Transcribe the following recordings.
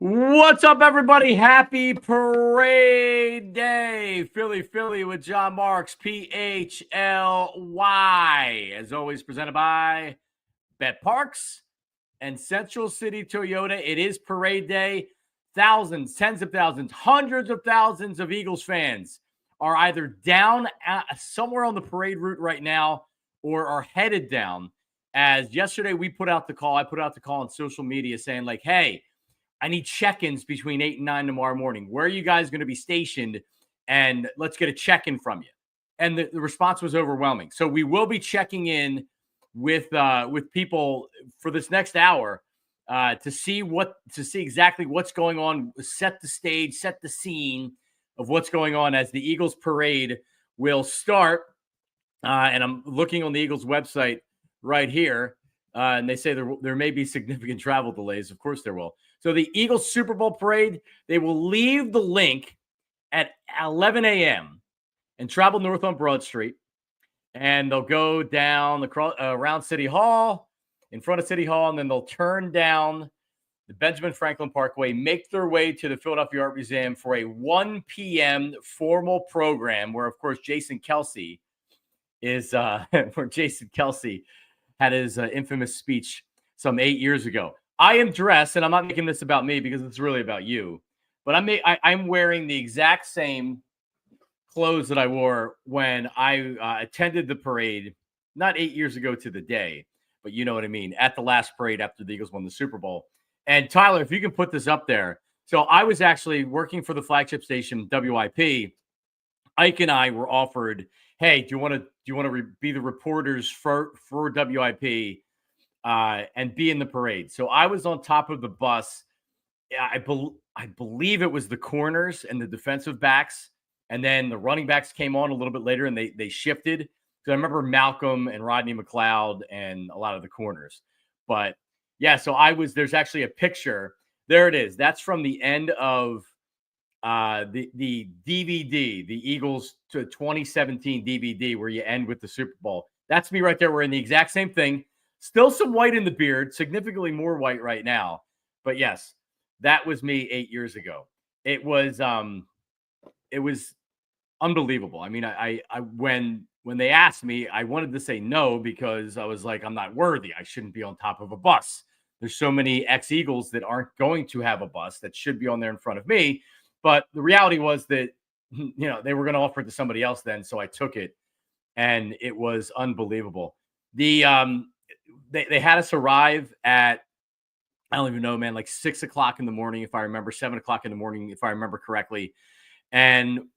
What's up, everybody? Happy Parade Day. Philly with John Marks, PHLY. As always, presented by Bet Parks and Central City Toyota. It is Parade Day. Thousands, tens of thousands, hundreds of thousands of Eagles fans are either down somewhere on the parade route right now or are headed down. As yesterday we put out the call, I put out the call on social media saying like, hey, I need check-ins between 8 and 9 tomorrow morning. Where are you guys going to be stationed? And let's get a check-in from you. And the response was overwhelming. So we will be checking in with people for this next hour to see exactly what's going on, set the stage, set the scene of what's going on as the Eagles parade will start. And I'm looking on the Eagles website right here. And they say there may be significant travel delays. Of course there will. So the Eagles Super Bowl parade, they will leave the link at 11 a.m. and travel north on Broad Street. And they'll go down around City Hall, in front of City Hall, and then they'll turn down the Benjamin Franklin Parkway, make their way to the Philadelphia Art Museum for a 1 p.m. formal program where, of course, Jason Kelce is where Jason Kelce had his infamous speech some 8 years ago. I am dressed, and I'm not making this about me because it's really about you, but I'm wearing the exact same clothes that I wore when I attended the parade, not 8 years ago to the day, but you know what I mean, at the last parade after the Eagles won the Super Bowl. And Tyler, if you can put this up there. So I was actually working for the flagship station, WIP. Ike and I were offered, hey, do you want to be the reporters for WIP? And be in the parade. So I was on top of the bus. I believe it was the corners and the defensive backs. And then the running backs came on a little bit later and they shifted. So I remember Malcolm and Rodney McLeod and a lot of the corners. But yeah, so there's actually a picture. There it is. That's from the end of the DVD, the Eagles to 2017 DVD, where you end with the Super Bowl. That's me right there. We're in the exact same thing. Still some white in the beard, significantly more white right now. But yes, that was me 8 years ago. It was unbelievable. I mean, I when they asked me, I wanted to say no because I was like, I'm not worthy. I shouldn't be on top of a bus. There's so many ex-Eagles that aren't going to have a bus that should be on there in front of me. But the reality was that, they were going to offer it to somebody else then. So I took it and it was unbelievable. They had us arrive at, I don't even know, man, like 6 o'clock in the morning, if I remember, 7 o'clock in the morning, if I remember correctly. And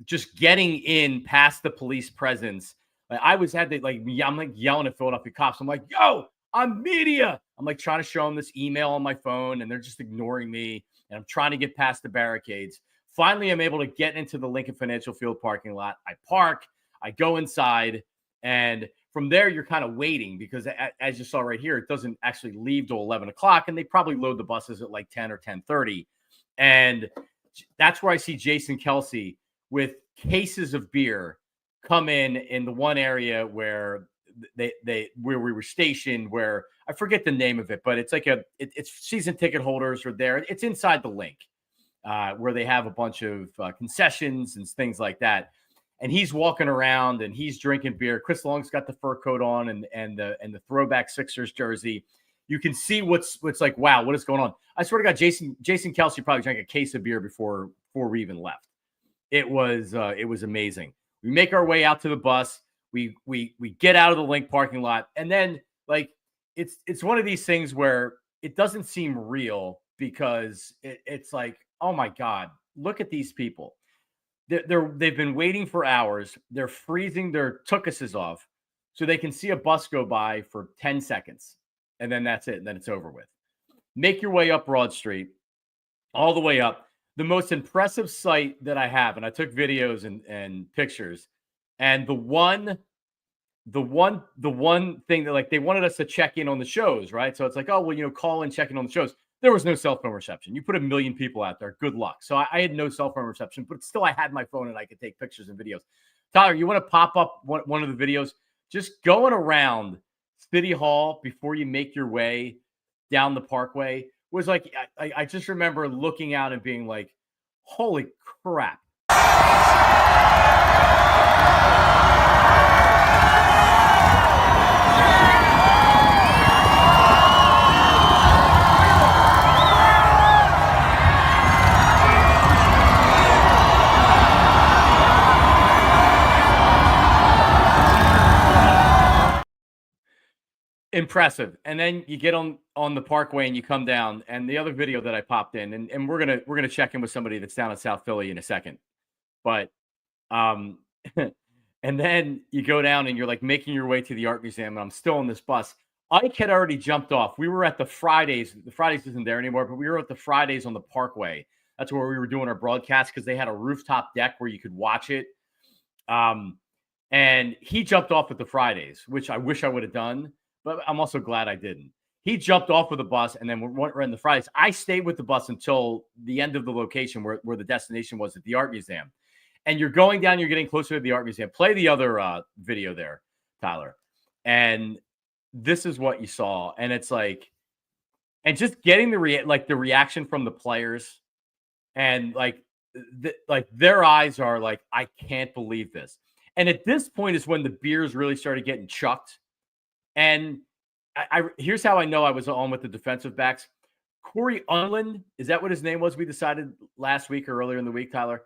just getting in past the police presence, I'm like yelling at Philadelphia cops. I'm like, yo, I'm media. I'm like trying to show them this email on my phone and they're just ignoring me. And I'm trying to get past the barricades. Finally, I'm able to get into the Lincoln Financial Field parking lot. I park, I go inside, and from there, you're kind of waiting because, as you saw right here, it doesn't actually leave till 11 o'clock, and they probably load the buses at like 10 or 10:30. And that's where I see Jason Kelce with cases of beer come in the one area where where we were stationed, where I forget the name of it, but it's like it's season ticket holders are there. It's inside the link where they have a bunch of concessions and things like that. And he's walking around and he's drinking beer. Chris Long's got the fur coat on and the throwback Sixers jersey. You can see what's like, wow, what is going on? I swear to God, Jason Kelce probably drank a case of beer before we even left. It was amazing. We make our way out to the bus. We get out of the Link parking lot, and then like it's one of these things where it doesn't seem real because it's like, oh my God, look at these people. They've been waiting for hours. They're freezing their tukuses off so they can see a bus go by for 10 seconds. And then that's it. And then it's over with. Make your way up Broad Street, all the way up. The most impressive sight that I have, and I took videos and pictures, and the one thing that, like, they wanted us to check in on the shows, right? So it's like, oh, well, call in, check in on the shows. There was no cell phone reception. You put 1 million people out there. Good luck. So I had no cell phone reception, but still I had my phone and I could take pictures and videos. Tyler, you want to pop up one of the videos? Just going around City Hall before you make your way down the Parkway was like, I just remember looking out and being like, holy crap. Impressive. And then you get on the Parkway and you come down, and the other video that I popped in, and we're gonna check in with somebody that's down in South Philly in a second. But and then you go down and you're like making your way to the art museum, and I'm still on this bus. Ike had already jumped off. We were at the Fridays. The Fridays isn't there anymore, but we were at the Fridays on the Parkway. That's where we were doing our broadcast because they had a rooftop deck where you could watch it. And he jumped off at the Fridays, which I wish I would have done. But I'm also glad I didn't. He jumped off with the bus, and then we're in the Fridays. I stayed with the bus until the end of the location where the destination was at the art museum. And you're going down, you're getting closer to the art museum. Play the other video there, Tyler. And this is what you saw. And it's like, and just getting the reaction from the players, and like their eyes are like, I can't believe this. And at this point is when the beers really started getting chucked. And here's how I know I was on with the defensive backs. Corey Unland, is that what his name was? We decided last week or earlier in the week, Tyler.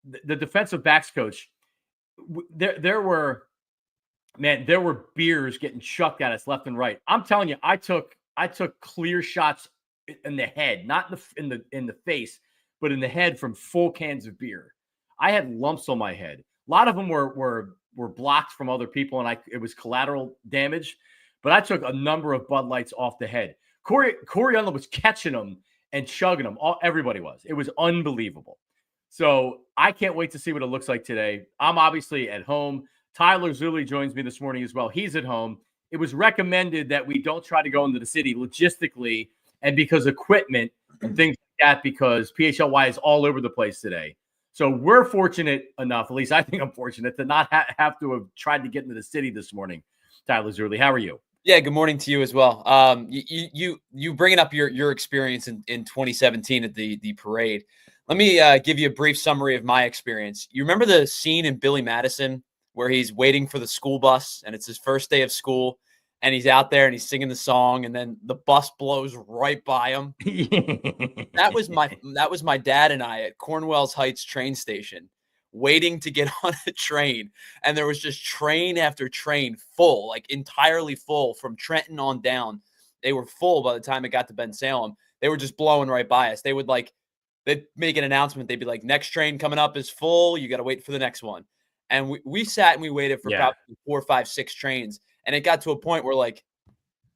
The defensive backs coach, there were beers getting chucked at us left and right. I'm telling you, I took clear shots in the head, not in the face, but in the head from full cans of beer. I had lumps on my head. A lot of them were blocked from other people, and it was collateral damage. But I took a number of Bud Lights off the head. Corey Unland was catching them and chugging them. Everybody was. It was unbelievable. So I can't wait to see what it looks like today. I'm obviously at home. Tyler Zulli joins me this morning as well. He's at home. It was recommended that we don't try to go into the city logistically and because equipment and things like that, because PHLY is all over the place today. So we're fortunate enough, at least I think I'm fortunate, to not have to have tried to get into the city this morning. Tyler Zulli, how are you? Yeah, good morning to you as well. You bringing up your experience in 2017 at the parade. Let me give you a brief summary of my experience. You remember the scene in Billy Madison where he's waiting for the school bus and it's his first day of school and he's out there and he's singing the song and then the bus blows right by him? That was my dad and I at Cornwalls Heights train station, waiting to get on a train. And there was just train after train full, like entirely full from Trenton on down. They were full by the time it got to Ben Salem. They were just blowing right by us. They'd make an announcement. They'd be like, next train coming up is full. You got to wait for the next one. And we sat and we waited for probably 4, 5, 6 trains. And it got to a point where like,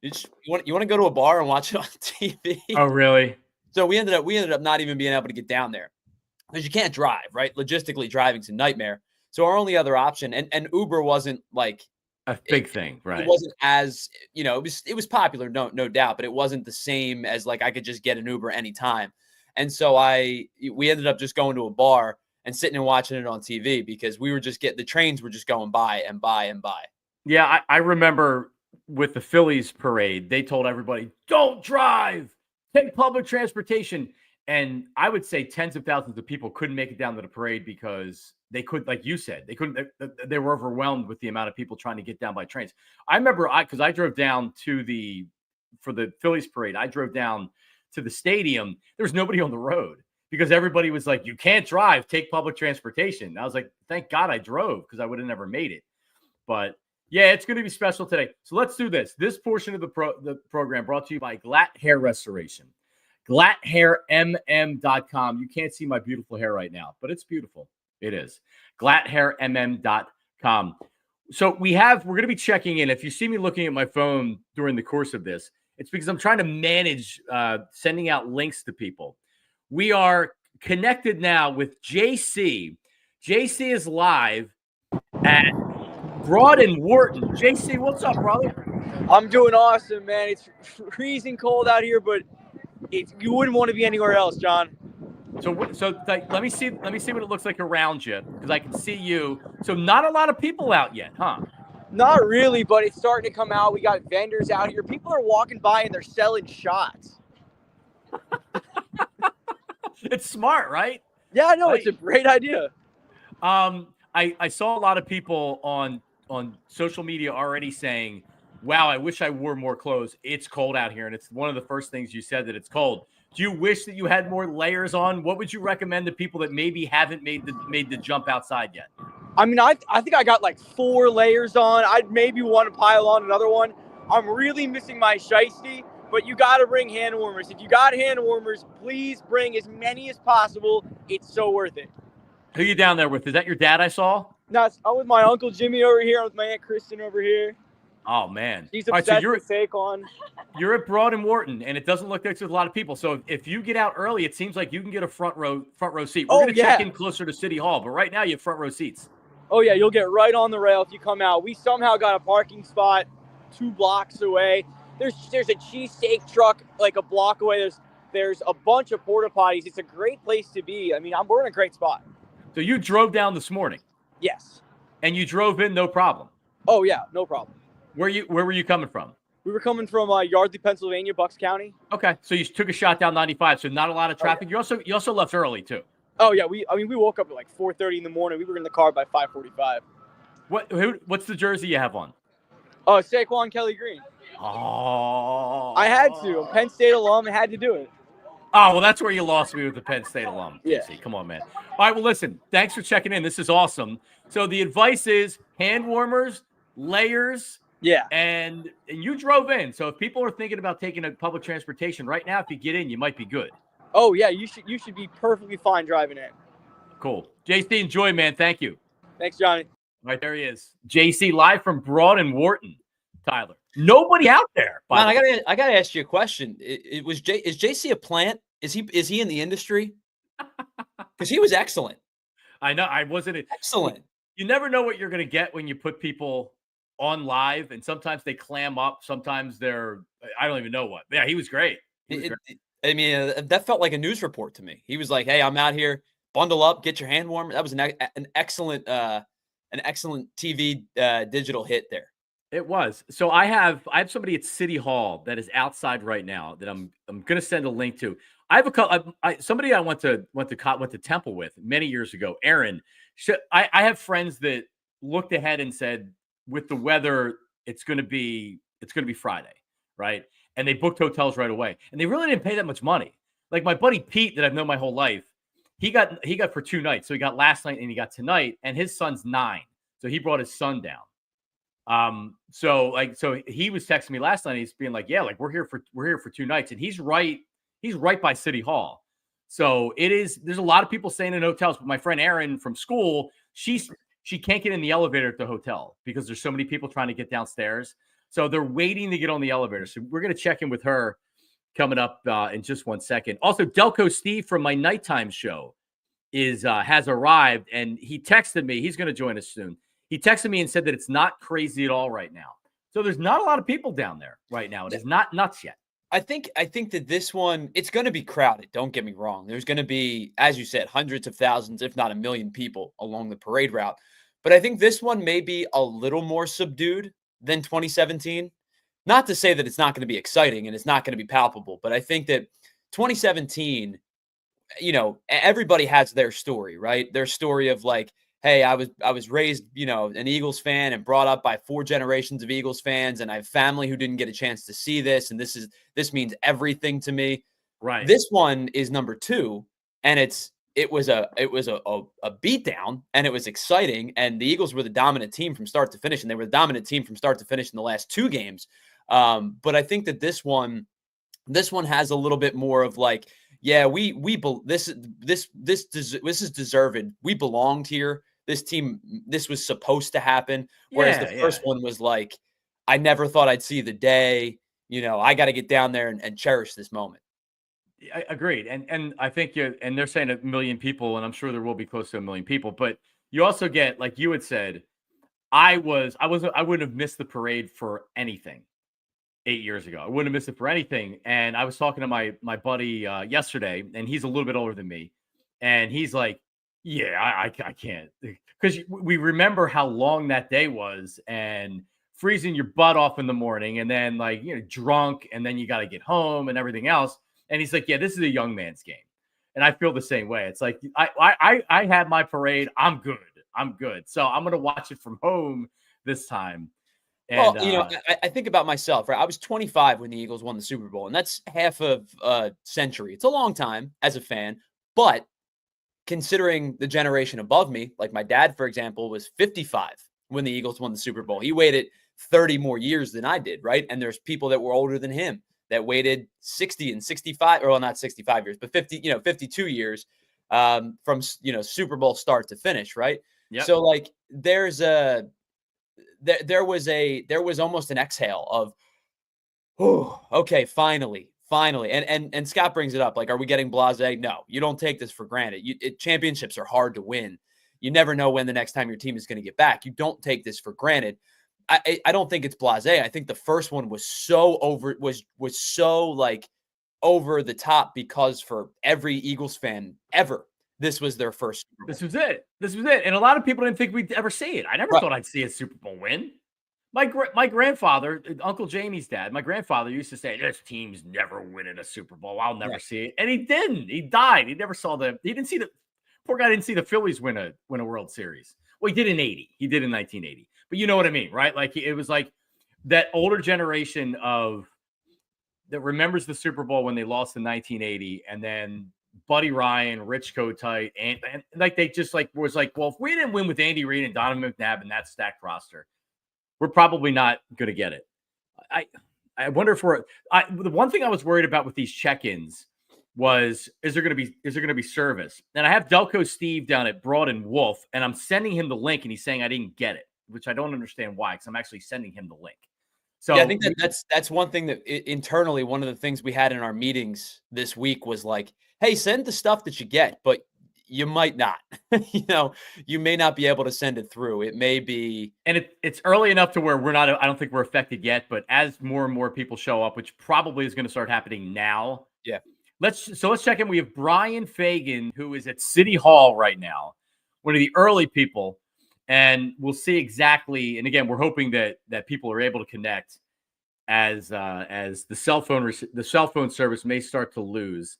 you want to go to a bar and watch it on TV? Oh, really? So we ended up not even being able to get down there. Because you can't drive, right? Logistically, driving's a nightmare. So our only other option, and Uber wasn't like a big thing, right? It wasn't as, it was popular, no doubt, but it wasn't the same as like I could just get an Uber anytime. And so we ended up just going to a bar and sitting and watching it on TV because we were just the trains were just going by and by and by. Yeah, I remember with the Phillies parade, they told everybody, don't drive, take public transportation. And I would say tens of thousands of people couldn't make it down to the parade because they could, like you said, they were overwhelmed with the amount of people trying to get down by trains. I remember because I drove down for the Phillies parade, I drove down to the stadium. There was nobody on the road because everybody was like, you can't drive, take public transportation. And I was like, thank God I drove because I would have never made it. But yeah, it's going to be special today. So let's do this. This portion of the program brought to you by Glatt Hair Restoration. GlattHairMM.com. You can't see my beautiful hair right now, but it's beautiful. It is. GlattHairMM.com. So we're going to be checking in. If you see me looking at my phone during the course of this, it's because I'm trying to manage sending out links to people. We are connected now with JC. JC is live at Broad and Wharton. JC, what's up, brother? I'm doing awesome, man. It's freezing cold out here, but you wouldn't want to be anywhere else, John. So let me see what it looks like around you because I can see you. So not a lot of people out yet, huh? Not really, but it's starting to come out. We got vendors out here. People are walking by and they're selling shots. It's smart, right? Yeah, no, Right? it's a great idea. I saw a lot of people on social media already saying, wow, I wish I wore more clothes. It's cold out here. And it's one of the first things you said, that it's cold. Do you wish that you had more layers on? What would you recommend to people that maybe haven't made the jump outside yet? I mean, I think I got like 4 layers on. I'd maybe want to pile on another one. I'm really missing my shiesty, but you got to bring hand warmers. If you got hand warmers, please bring as many as possible. It's so worth it. Who you down there with? Is that your dad I saw? No, I'm with my Uncle Jimmy over here. I'm with my Aunt Kristen over here. Oh, man. She's All right, obsessed so with Saquon. you're at Broad and Wharton, and it doesn't look like there's a lot of people. So if you get out early, it seems like you can get a front row seat. We're going to check in closer to City Hall, but right now you have front row seats. Oh, yeah, you'll get right on the rail if you come out. We somehow got a parking spot 2 blocks away. There's a cheesesteak truck like a block away. There's a bunch of porta potties. It's a great place to be. I mean, we're in a great spot. So you drove down this morning? Yes. And you drove in, no problem? Oh, yeah, no problem. Where were you coming from? We were coming from Yardley, Pennsylvania, Bucks County. Okay, so you took a shot down 95, so not a lot of traffic. Oh, yeah. You also left early too. Oh yeah, we woke up at like 4:30 in the morning. We were in the car by 5:45. What's the jersey you have on? Oh, Saquon Kelly Green. Oh, I had to. I'm Penn State alum. I had to do it. Oh, well, that's where you lost me with the Penn State alum. Yeah. Come on, man. All right, well, listen, thanks for checking in. This is awesome. So the advice is hand warmers, layers. Yeah. And you drove in. So if people are thinking about taking a public transportation right now, if you get in, you might be good. Oh, yeah, you should be perfectly fine driving in. Cool. JC, enjoy, man. Thank you. Thanks, Johnny. Right there he is. JC live from Broad and Wharton. Tyler. Nobody out there. Man, I gotta ask you a question. Is JC a plant? Is he in the industry? Because he was excellent. I know. I wasn't excellent. You never know what you're gonna get when you put people on live, and sometimes they clam up, sometimes they're I don't even know what. Yeah, he was great. I mean, that felt like a news report to me. He was like, "Hey, I'm out here. Bundle up, get your hand warm." That was an excellent TV digital hit there. It was. So I have somebody at City Hall that is outside right now that I'm going to send a link to. I have a couple. Somebody I went to Temple with many years ago. Aaron. I have friends that looked ahead and said, with the weather, it's going to be Friday, right? And they booked hotels right away, and they really didn't pay that much money. Like my buddy Pete, that I've known my whole life, he got for 2 nights. So he got last night and he got tonight, and his son's 9, so he brought his son down. So he was texting me last night. He's being like, yeah, like we're here for 2 nights, and he's right by City Hall. So there's a lot of people staying in hotels, but my friend Erin from school, she can't get in the elevator at the hotel because there's so many people trying to get downstairs. So they're waiting to get on the elevator. So we're going to check in with her coming up in just 1 second. Also, Delco Steve from my nighttime show has arrived, and he texted me. He's going to join us soon. He texted me and said that it's not crazy at all right now. So there's not a lot of people down there right now. It is not nuts yet. I think that this one, it's going to be crowded. Don't get me wrong. There's going to be, as you said, hundreds of thousands, if not 1 million people along the parade route. But I think this one may be a little more subdued than 2017. Not to say that it's not going to be exciting and it's not going to be palpable, but I think that 2017, everybody has their story, right? Their story of like, hey, I was raised, an Eagles fan and brought up by 4 generations of Eagles fans, and I have family who didn't get a chance to see this, and this means everything to me. Right. This one is number 2, and it was a beatdown, and it was exciting, and the Eagles were the dominant team from start to finish, and they were the dominant team from start to finish in the last 2 games. But I think that this one has a little bit more of like, yeah, this is deserved. We belonged here. This team, this was supposed to happen. Whereas the first one was like, I never thought I'd see the day. I got to get down there and cherish this moment. I agreed. And I think and they're saying 1 million people, and I'm sure there will be close to 1 million people, but you also get, like you had said, I wouldn't have missed the parade for anything 8 years ago. I wouldn't have missed it for anything. And I was talking to my buddy yesterday, and he's a little bit older than me. And he's like, yeah, I can't, because we remember how long that day was, and freezing your butt off in the morning, and then drunk, and then you got to get home and everything else. And he's like, yeah, this is a young man's game. And I feel the same way. It's like I had my parade. I'm good. So I'm gonna watch it from home this time. And, well, I think about myself, right? I was 25 when the Eagles won the Super Bowl, and that's half of a century. It's a long time as a fan, but considering the generation above me, like my dad, for example, was 55 when the Eagles won the Super Bowl. He waited 30 more years than I did, right? And there's people that were older than him that waited 60 and 65, or well, not 65 years, but 52 years from, Super Bowl start to finish, right? Yep. So like there was almost an exhale of, oh, okay, finally. And Scott brings it up. Like, are we getting blasé? No, you don't take this for granted. Championships are hard to win. You never know when the next time your team is going to get back. You don't take this for granted. I don't think it's blasé. I think the first one was so was so like over the top because for every Eagles fan ever, this was their first Super Bowl. This was it. And a lot of people didn't think we'd ever see it. I never thought I'd see a Super Bowl win. My grandfather, Uncle Jamie's dad, my grandfather used to say, this team's never winning a Super Bowl. I'll never see it. And he didn't. He died. He never saw poor guy didn't see the Phillies win a World Series. Well, he did in 80. He did in 1980. But you know what I mean, right? Like it was like that older generation that remembers the Super Bowl when they lost in 1980, and then Buddy Ryan, Rich Kotite, and like they just like was like, well, if we didn't win with Andy Reid and Donovan McNabb and that stacked roster, we're probably not going to get it. I wonder if the one thing I was worried about with these check-ins was, is there going to be service? And I have Delco Steve down at Broad and Wolf, and I'm sending him the link, and he's saying I didn't get it, which I don't understand why, because I'm actually sending him the link. So yeah, I think that's one thing that internally, one of the things we had in our meetings this week was like, hey, send the stuff that you get, but you might not. You may not be able to send it through. It may be, and it's early enough to where we're not. I don't think we're affected yet. But as more and more people show up, which probably is going to start happening now. Yeah. Let's check in. We have Brian Fagan, who is at City Hall right now, one of the early people, and we'll see exactly. And again, we're hoping that people are able to connect as the cell phone service may start to lose.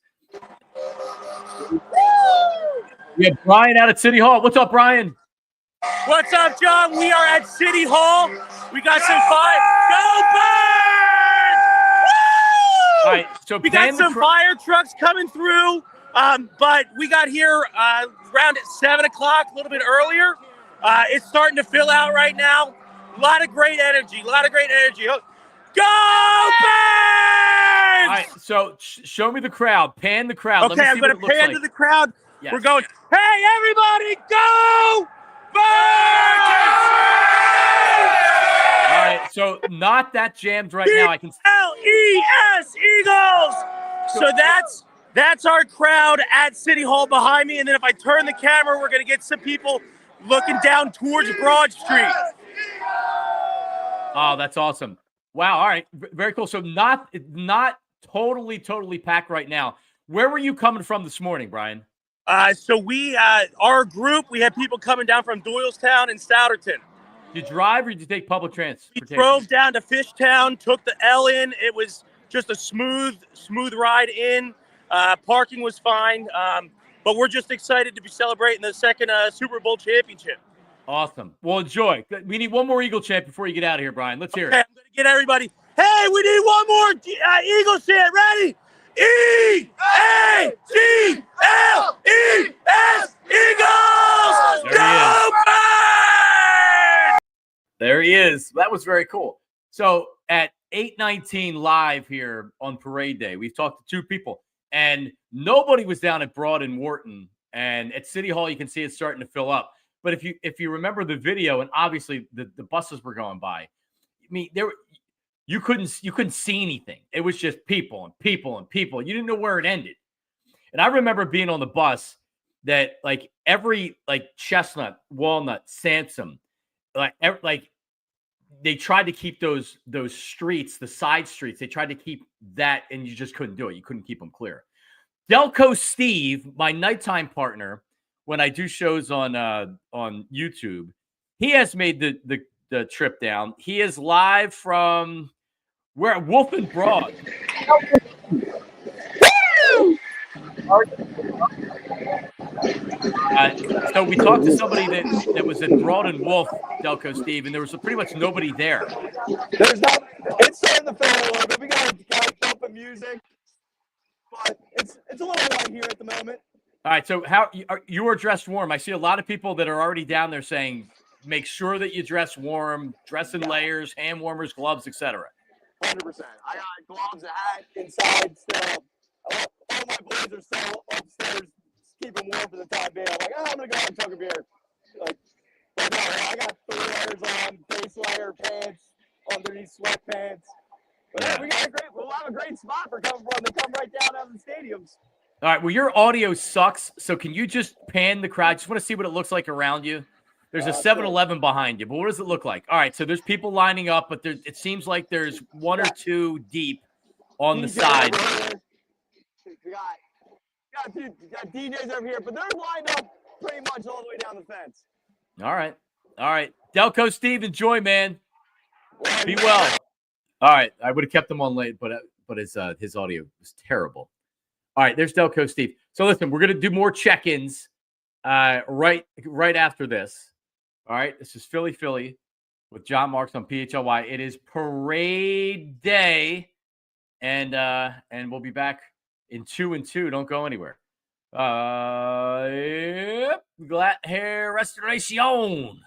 We have Brian out at City Hall. What's up, Brian? What's up, John? We are at City Hall. We got some fire. Go Birds! Woo! All right, so we got some fire trucks coming through, but we got here around at 7 o'clock, a little bit earlier. It's starting to fill out right now. A lot of great energy. Go Birds! All right, so show me the crowd. Pan the crowd. Okay, I'm going to pan to the crowd. Yes. We're going, hey, everybody, go Birds! All right, so not that jammed right now. I can PHLY Eagles! So that's our crowd at City Hall behind me. And then if I turn the camera, we're going to get some people looking down towards Broad Street. Oh, that's awesome. Wow, all right, very cool. So not totally packed right now. Where were you coming from this morning, Brian? So we, our group, we had people coming down from Doylestown and Stouterton. Did you drive or did you take public transportation? We drove down to Fishtown, took the L in. It was just a smooth ride in. Parking was fine. But we're just excited to be celebrating the second Super Bowl championship. Awesome. Well, enjoy. We need one more Eagle chant before you get out of here, Brian. Let's hear it. I'm going to get everybody. Hey, we need one more Eagle chant. Ready? EAGLES! Eagles! Go Birds! There he is. That was very cool. So at 8:19 live here on Parade Day, we've talked to two people, and nobody was down at Broad and Wharton. And at City Hall, you can see it's starting to fill up. But if you remember the video, and obviously the buses were going by, I mean, you couldn't see anything. It was just people and people and people. You didn't know where it ended. And I remember being on the bus that like every Chestnut, Walnut, Sansom, like they tried to keep those streets, the side streets. They tried to keep that, and you just couldn't do it. You couldn't keep them clear. Delco Steve, my nighttime partner, when I do shows on YouTube, he has made the trip down. He is live from where? Wolf and Broad. So we talked to somebody that was at Broughton Wolf, Delco Steve, and there was pretty much nobody there. There's not. It's starting to feel a little bit. We got bumping music, but it's a little light here at the moment. All right. So you are dressed warm? I see a lot of people that are already down there saying, make sure that you dress warm, dress in layers, hand warmers, gloves, etc. 100%. I got gloves, a hat inside still. All my boys are still upstairs, keeping warm for the time being. I'm like, I'm gonna go out and chug a beer. Like, but no, I got 3 layers on, base layer, pants, underneath sweatpants. But yeah, we'll have a great spot for coming from. They come right down out of the stadiums. All right. Well, your audio sucks, so can you just pan the crowd? Just want to see what it looks like around you. There's a 7-Eleven behind you, but what does it look like? All right, so there's people lining up, but it seems like there's 1 or 2 deep on the side. We got DJs over here, but they're lined up pretty much all the way down the fence. All right. Delco Steve, enjoy, man. Be well. All right, I would have kept him on late, but his audio was terrible. All right, there's Delco Steve. So listen, we're gonna do more check-ins right after this. All right, this is Philly with John Marks on PHLY. It is parade day, and we'll be back in 2 and 2. Don't go anywhere. Glatt hair restoration.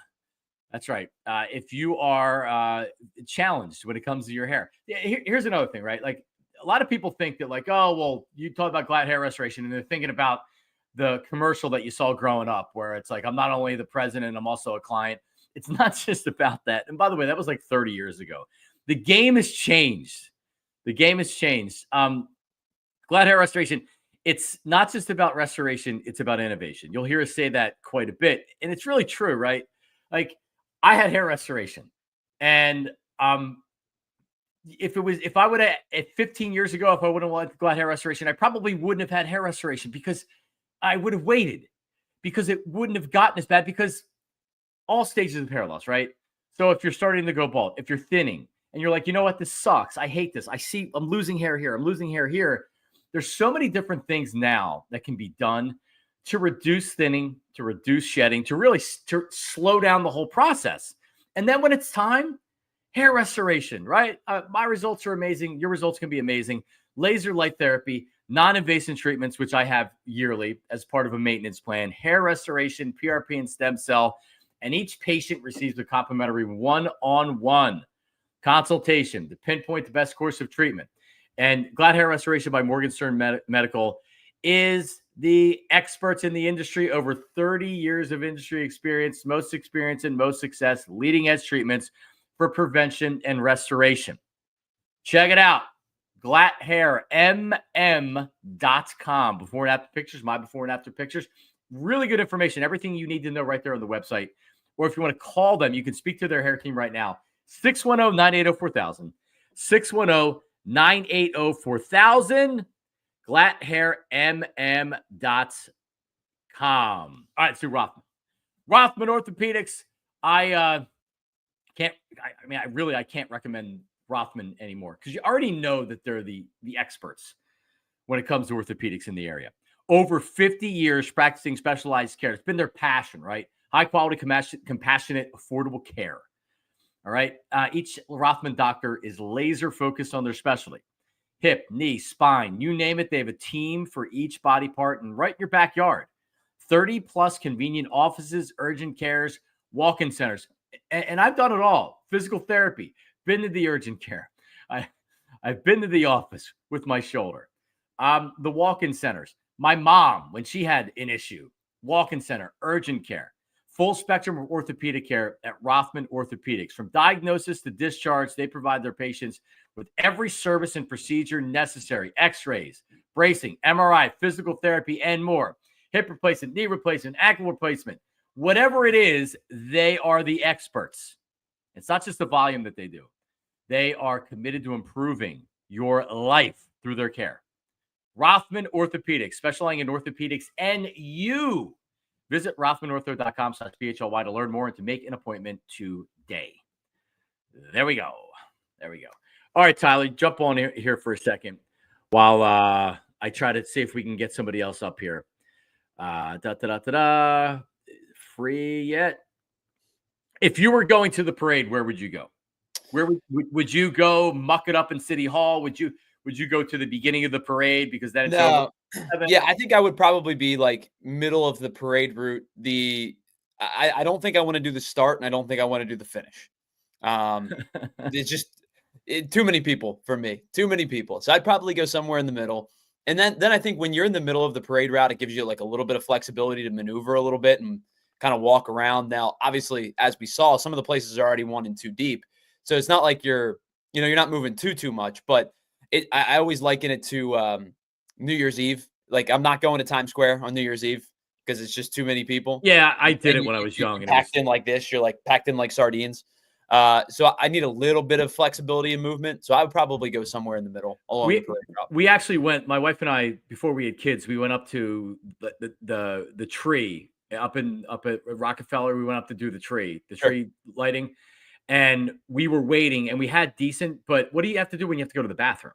That's right. If you are challenged when it comes to your hair, here's another thing, right? Like a lot of people think that, like, oh, well, you talk about glatt hair restoration, and they're thinking about the commercial that you saw growing up where it's like, I'm not only the president, I'm also a client. It's not just about that. And by the way, that was like 30 years ago. The game has changed. Glatt hair restoration, it's not just about restoration, it's about innovation. You'll hear us say that quite a bit. And it's really true, right? Like I had hair restoration, and if I would have at 15 years ago, if I wouldn't want glatt hair restoration, I probably wouldn't have had hair restoration because I would have waited, because it wouldn't have gotten as bad, because all stages of hair loss, right? So if you're starting to go bald, if you're thinning and you're like, you know what, this sucks, I hate this, I'm losing hair here, I'm losing hair here. There's so many different things now that can be done to reduce thinning, to reduce shedding, to really slow down the whole process. And then when it's time, hair restoration, right? My results are amazing. Your results can be amazing. Laser light therapy, non-invasive treatments, which I have yearly as part of a maintenance plan, hair restoration, PRP, and stem cell. And each patient receives a complimentary one-on-one consultation to pinpoint the best course of treatment. And Glatt Hair Restoration by Morgenstern Medical is the experts in the industry, over 30 years of industry experience, most experience and most success, leading edge treatments for prevention and restoration. Check it out. GlattHairMM.com. Before and after pictures, my before and after pictures. Really good information. Everything you need to know right there on the website. Or if you want to call them, you can speak to their hair team right now. 610-980-4000. 610-980-4000. GlattHairMM.com. All right, Sue Rothman. Rothman Orthopedics. I can't recommend Rothman anymore, because you already know that they're the experts when it comes to orthopedics in the area. Over 50 years practicing specialized care. It's been their passion, right? High quality, compassionate, affordable care. All right. Each Rothman doctor is laser focused on their specialty. Hip, knee, spine, you name it. They have a team for each body part, and right in your backyard. 30 plus convenient offices, urgent cares, walk-in centers. And I've done it all. Physical therapy, been to the urgent care. I've been to the office with my shoulder. The walk-in centers. My mom, when she had an issue, walk-in center, urgent care. Full spectrum of orthopedic care at Rothman Orthopedics. From diagnosis to discharge, they provide their patients with every service and procedure necessary. X-rays, bracing, MRI, physical therapy, and more. Hip replacement, knee replacement, ankle replacement. Whatever it is, they are the experts. It's not just the volume that they do. They are committed to improving your life through their care. Rothman Orthopedics, specializing in orthopedics and you. Visit RothmanOrtho.com/PHLY to learn more and to make an appointment today. There we go. All right, Tyler, jump on here for a second while I try to see if we can get somebody else up here. Free yet? If you were going to the parade, where would you go? Where would you go? Muck it up in City Hall? Would you go to the beginning of the parade because then it's over? Yeah, I think I would probably be like middle of the parade route. I don't think I want to do the start, and I don't think I want to do the finish. It's just too many people for me. Too many people. So I'd probably go somewhere in the middle. And then I think when you're in the middle of the parade route, it gives you like a little bit of flexibility to maneuver a little bit and kind of walk around. Now, obviously, as we saw, some of the places are already 1 and 2 deep. So it's not like you're not moving too much, but I always liken it to New Year's Eve. Like, I'm not going to Times Square on New Year's Eve because it's just too many people. Yeah, I did it when I was young. You're packed in like this. You're like packed in like sardines. So I need a little bit of flexibility and movement. So I would probably go somewhere in the middle along the parade route. We actually went, my wife and I, before we had kids, we went up to the tree up at Rockefeller. We went up to do the tree lighting, and we were waiting, and we had decent. But what do you have to do when you have to go to the bathroom?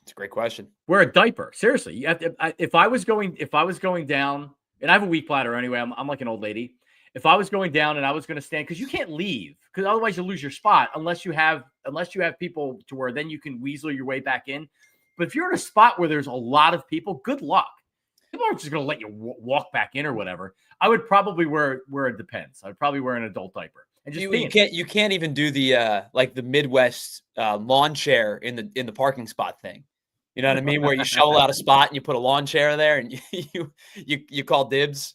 It's a great question. Wear a diaper. Seriously, you have to. If I was going down, and I have a weak bladder anyway. I'm like an old lady. If I was going down and I was going to stand, because you can't leave, because otherwise you lose your spot unless you have people to where then you can weasel your way back in. But if you're in a spot where there's a lot of people, good luck. People aren't just going to let you walk back in or whatever. I would probably wear it depends. I would probably wear an adult diaper. And just you can't even do the like the Midwest lawn chair in the parking spot thing. You know what I mean? Where you shovel out a spot and you put a lawn chair there and you call dibs.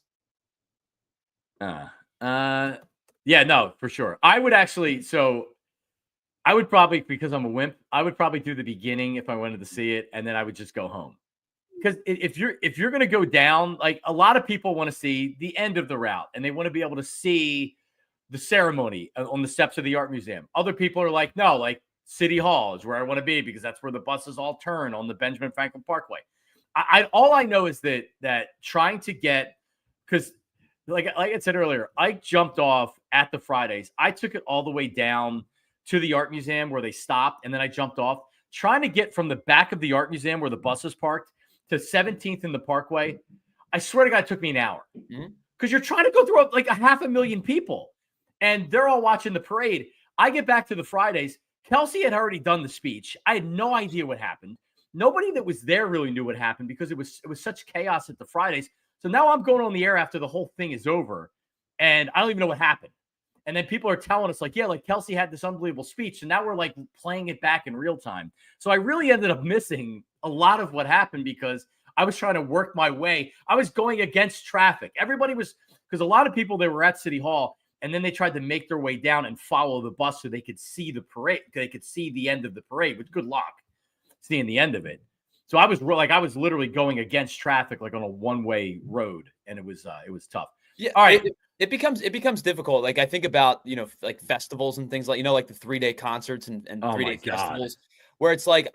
Yeah, no, for sure. I would probably, because I'm a wimp, I would probably do the beginning if I wanted to see it, and then I would just go home. Because if you're going to go down, like a lot of people want to see the end of the route and they want to be able to see the ceremony on the steps of the art museum. Other people are like, no, like City Hall is where I want to be because that's where the buses all turn on the Benjamin Franklin Parkway. All I know is that trying to get, because like I said earlier, I jumped off at the Fridays. I took it all the way down to the art museum where they stopped, and then I jumped off. Trying to get from the back of the art museum where the bus is parked to 17th in the Parkway, I swear to God, it took me an hour. Because you're trying to go through like 500,000 people, and they're all watching the parade. I get back to the Fridays. Kelce had already done the speech. I had no idea what happened. Nobody that was there really knew what happened because it was such chaos at the Fridays. So now I'm going on the air after the whole thing is over, and I don't even know what happened. And then people are telling us like, yeah, like Kelce had this unbelievable speech. And now we're like playing it back in real time. So I really ended up missing a lot of what happened because I was trying to work my way. I was going against traffic. Everybody was, because a lot of people, they were at City Hall, and then they tried to make their way down and follow the bus so they could see the parade. They could see the end of the parade, which good luck seeing the end of it. So I was literally going against traffic, like on a one-way road, and it was tough. Yeah. All right. It becomes difficult. Like I think about, like festivals and things like, like the 3-day concerts and 3-day festivals where it's like,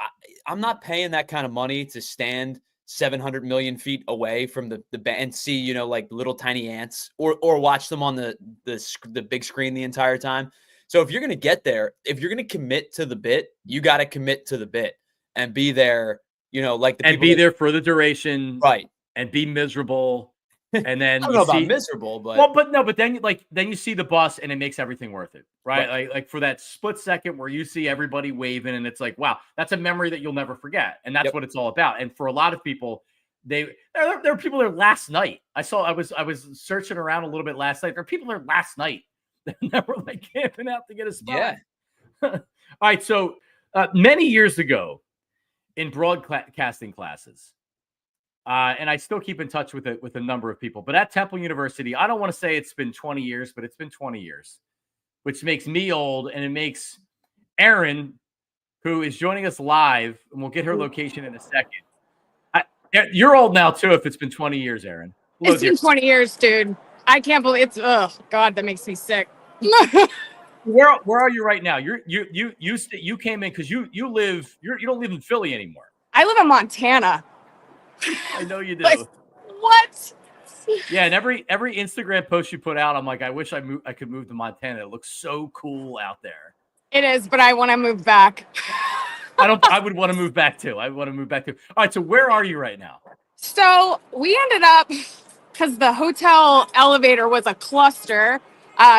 I'm not paying that kind of money to stand 700 million feet away from the band and see, like little tiny ants or watch them on the big screen the entire time. So if you're going to get there, if you're going to commit to the bit, you got to commit to the bit and be there, like the and be there for the duration. Right. And be miserable. And then I don't know about miserable, but then you see the bus and it makes everything worth it, right? Like for that split second where you see everybody waving and it's like, wow, that's a memory that you'll never forget, and that's what it's all about. And for a lot of people, there were people there last night. I was searching around a little bit last night. There were people there last night that were like camping out to get a spot. Yeah. All right, so many years ago in broadcasting classes. And I still keep in touch with a number of people. But at Temple University, I don't want to say it's been 20 years, but it's been 20 years, which makes me old. And it makes Erin, who is joining us live, and we'll get her location in a second. You're old now, too, if it's been 20 years, Erin. It's been 20 years, dude. I can't believe it's, oh, God, that makes me sick. Where are you right now? You came in because you don't live in Philly anymore. I live in Montana. I know you do. Like, what? Yeah, and every Instagram post you put out, I'm like, I wish I could move to Montana. It looks so cool out there. It is, but I want to move back. I would want to move back too. I want to move back too. All right. So where are you right now? So we ended up, because the hotel elevator was a cluster,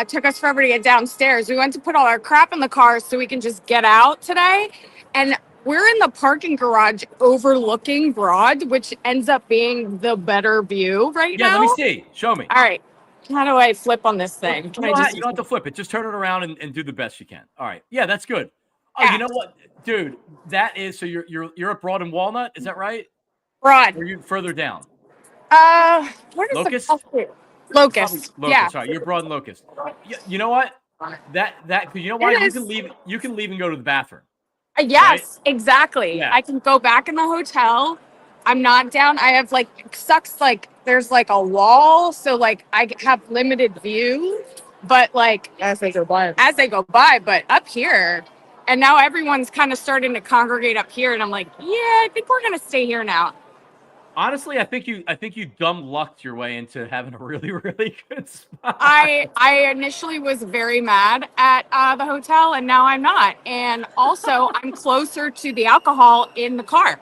took us forever to get downstairs. We went to put all our crap in the car so we can just get out today. And we're in the parking garage overlooking Broad, which ends up being the better view right Yeah. now. Let me see. Show me. All right. How do I flip on this thing? Can You I don't, just you don't have to flip it. Just turn it around and do the best you can. All right. Yeah, that's good. Oh, Yeah. you know what, dude? That is so you're at Broad and Walnut. Is that right? Broad? Or are you further down? Where does Locust? the Locust? Probably Yeah. Locust. Sorry, you're Broad and Locust. You know what? That you know why It you is. can leave. You can leave and go to the bathroom. Yes, exactly. Yeah. I can go back in the hotel. I'm not down. I have like sucks like there's like a wall, so like I have limited view, but like as they go by, but up here, and now everyone's kind of starting to congregate up here, and I'm like, yeah, I think we're gonna stay here now. Honestly, I think you dumb lucked your way into having a really, really good spot. I initially was very mad at the hotel, and now I'm not. And also, I'm closer to the alcohol in the car.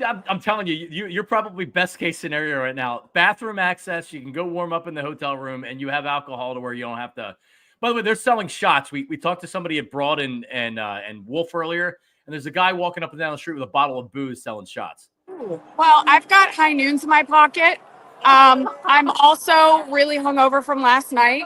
I'm telling you, you're probably best case scenario right now. Bathroom access, you can go warm up in the hotel room, and you have alcohol to where you don't have to. By the way, they're selling shots. We talked to somebody at Broad and Wolf earlier, and there's a guy walking up and down the street with a bottle of booze selling shots. Well, I've got high noons in my pocket. I'm also really hungover from last night.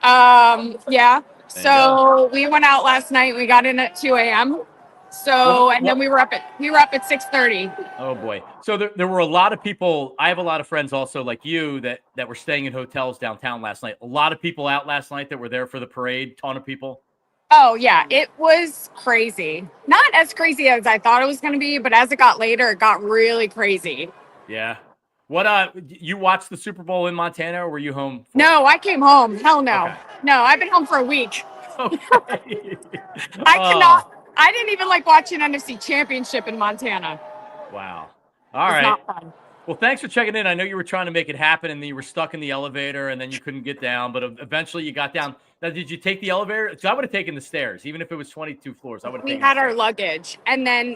Yeah. So we went out last night. We got in at 2 a.m. So and then we were up at 6:30. Oh boy. So there were a lot of people. I have a lot of friends also like you that were staying in hotels downtown last night. A lot of people out last night that were there for the parade. Ton of people. Oh yeah, it was crazy. Not as crazy as I thought it was going to be, but as it got later, it got really crazy. Yeah. What you watched the Super Bowl in Montana, or were you home? No, I came home. Hell no. Okay. No, I've been home for a week. Okay. I cannot. I didn't even like watching NFC Championship in Montana. Wow. All right. Not fun. Well, thanks for checking in. I know you were trying to make it happen, and then you were stuck in the elevator, and then you couldn't get down, but eventually you got down. Now, did you take the elevator? So I would have taken the stairs, even if it was 22 floors. I would have. We had our luggage, and then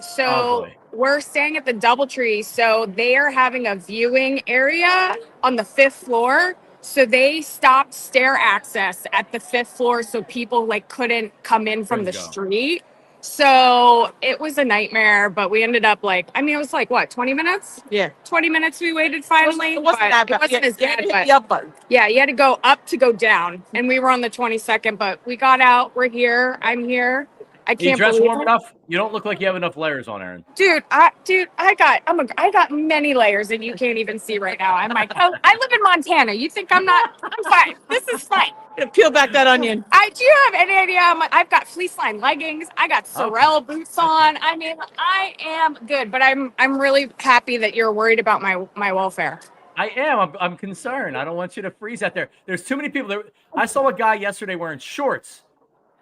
we're staying at the DoubleTree. So they are having a viewing area on the 5th floor. So they stopped stair access at the 5th floor, so people like couldn't come in from the street. So it was a nightmare, but we ended up it was like what, 20 minutes? Yeah. 20 minutes we waited finally. It wasn't that bad. It wasn't as bad, but Yeah, but yeah, you had to go up to go down. And we were on the 22nd, but we got out. We're here. I'm here. I can't you dress believe warm it. enough? You don't look like you have enough layers on, Aaron. Dude, I got many layers that you can't even see right now. I'm like, oh, I live in Montana. You think I'm fine. This is fine. peel back that onion. Do you have any idea? I've got fleece line leggings. I got Sorel boots on. I mean, I am good, but I'm really happy that you're worried about my welfare. I am. I'm concerned. I don't want you to freeze out there. There's too many people there. I saw a guy yesterday wearing shorts,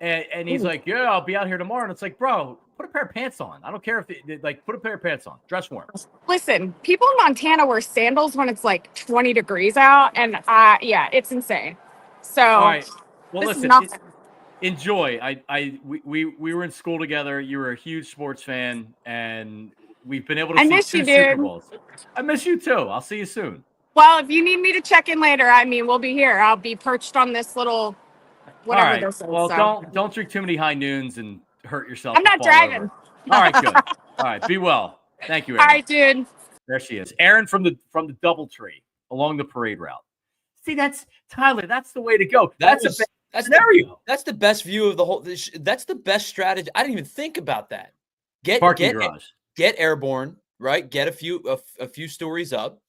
and he's like, "Yeah, I'll be out here tomorrow." And it's like, bro, put a pair of pants on. I don't care if put a pair of pants on. Dress warm. Listen, people in Montana wear sandals when it's like 20 degrees out, and yeah, it's insane. So, all right. Well, this is listen. nothing. Enjoy. We were in school together. You were a huge sports fan, and we've been able to see 2 Super Bowls. I miss you too. I'll see you soon. Well, if you need me to check in later, I mean, we'll be here. I'll be perched on this little whatever All right. this is. Well, so. don't drink too many high noons and hurt yourself. I'm not driving. All right, good. All right, be well. Thank you, Aaron. All right, dude. There she is, Aaron from the DoubleTree along the parade route. See, that's Tyler. That's the way to go. That's scenario. That's the best view of the whole. That's the best strategy. I didn't even think about that. Parking garage. Get airborne, right? Get a few stories up,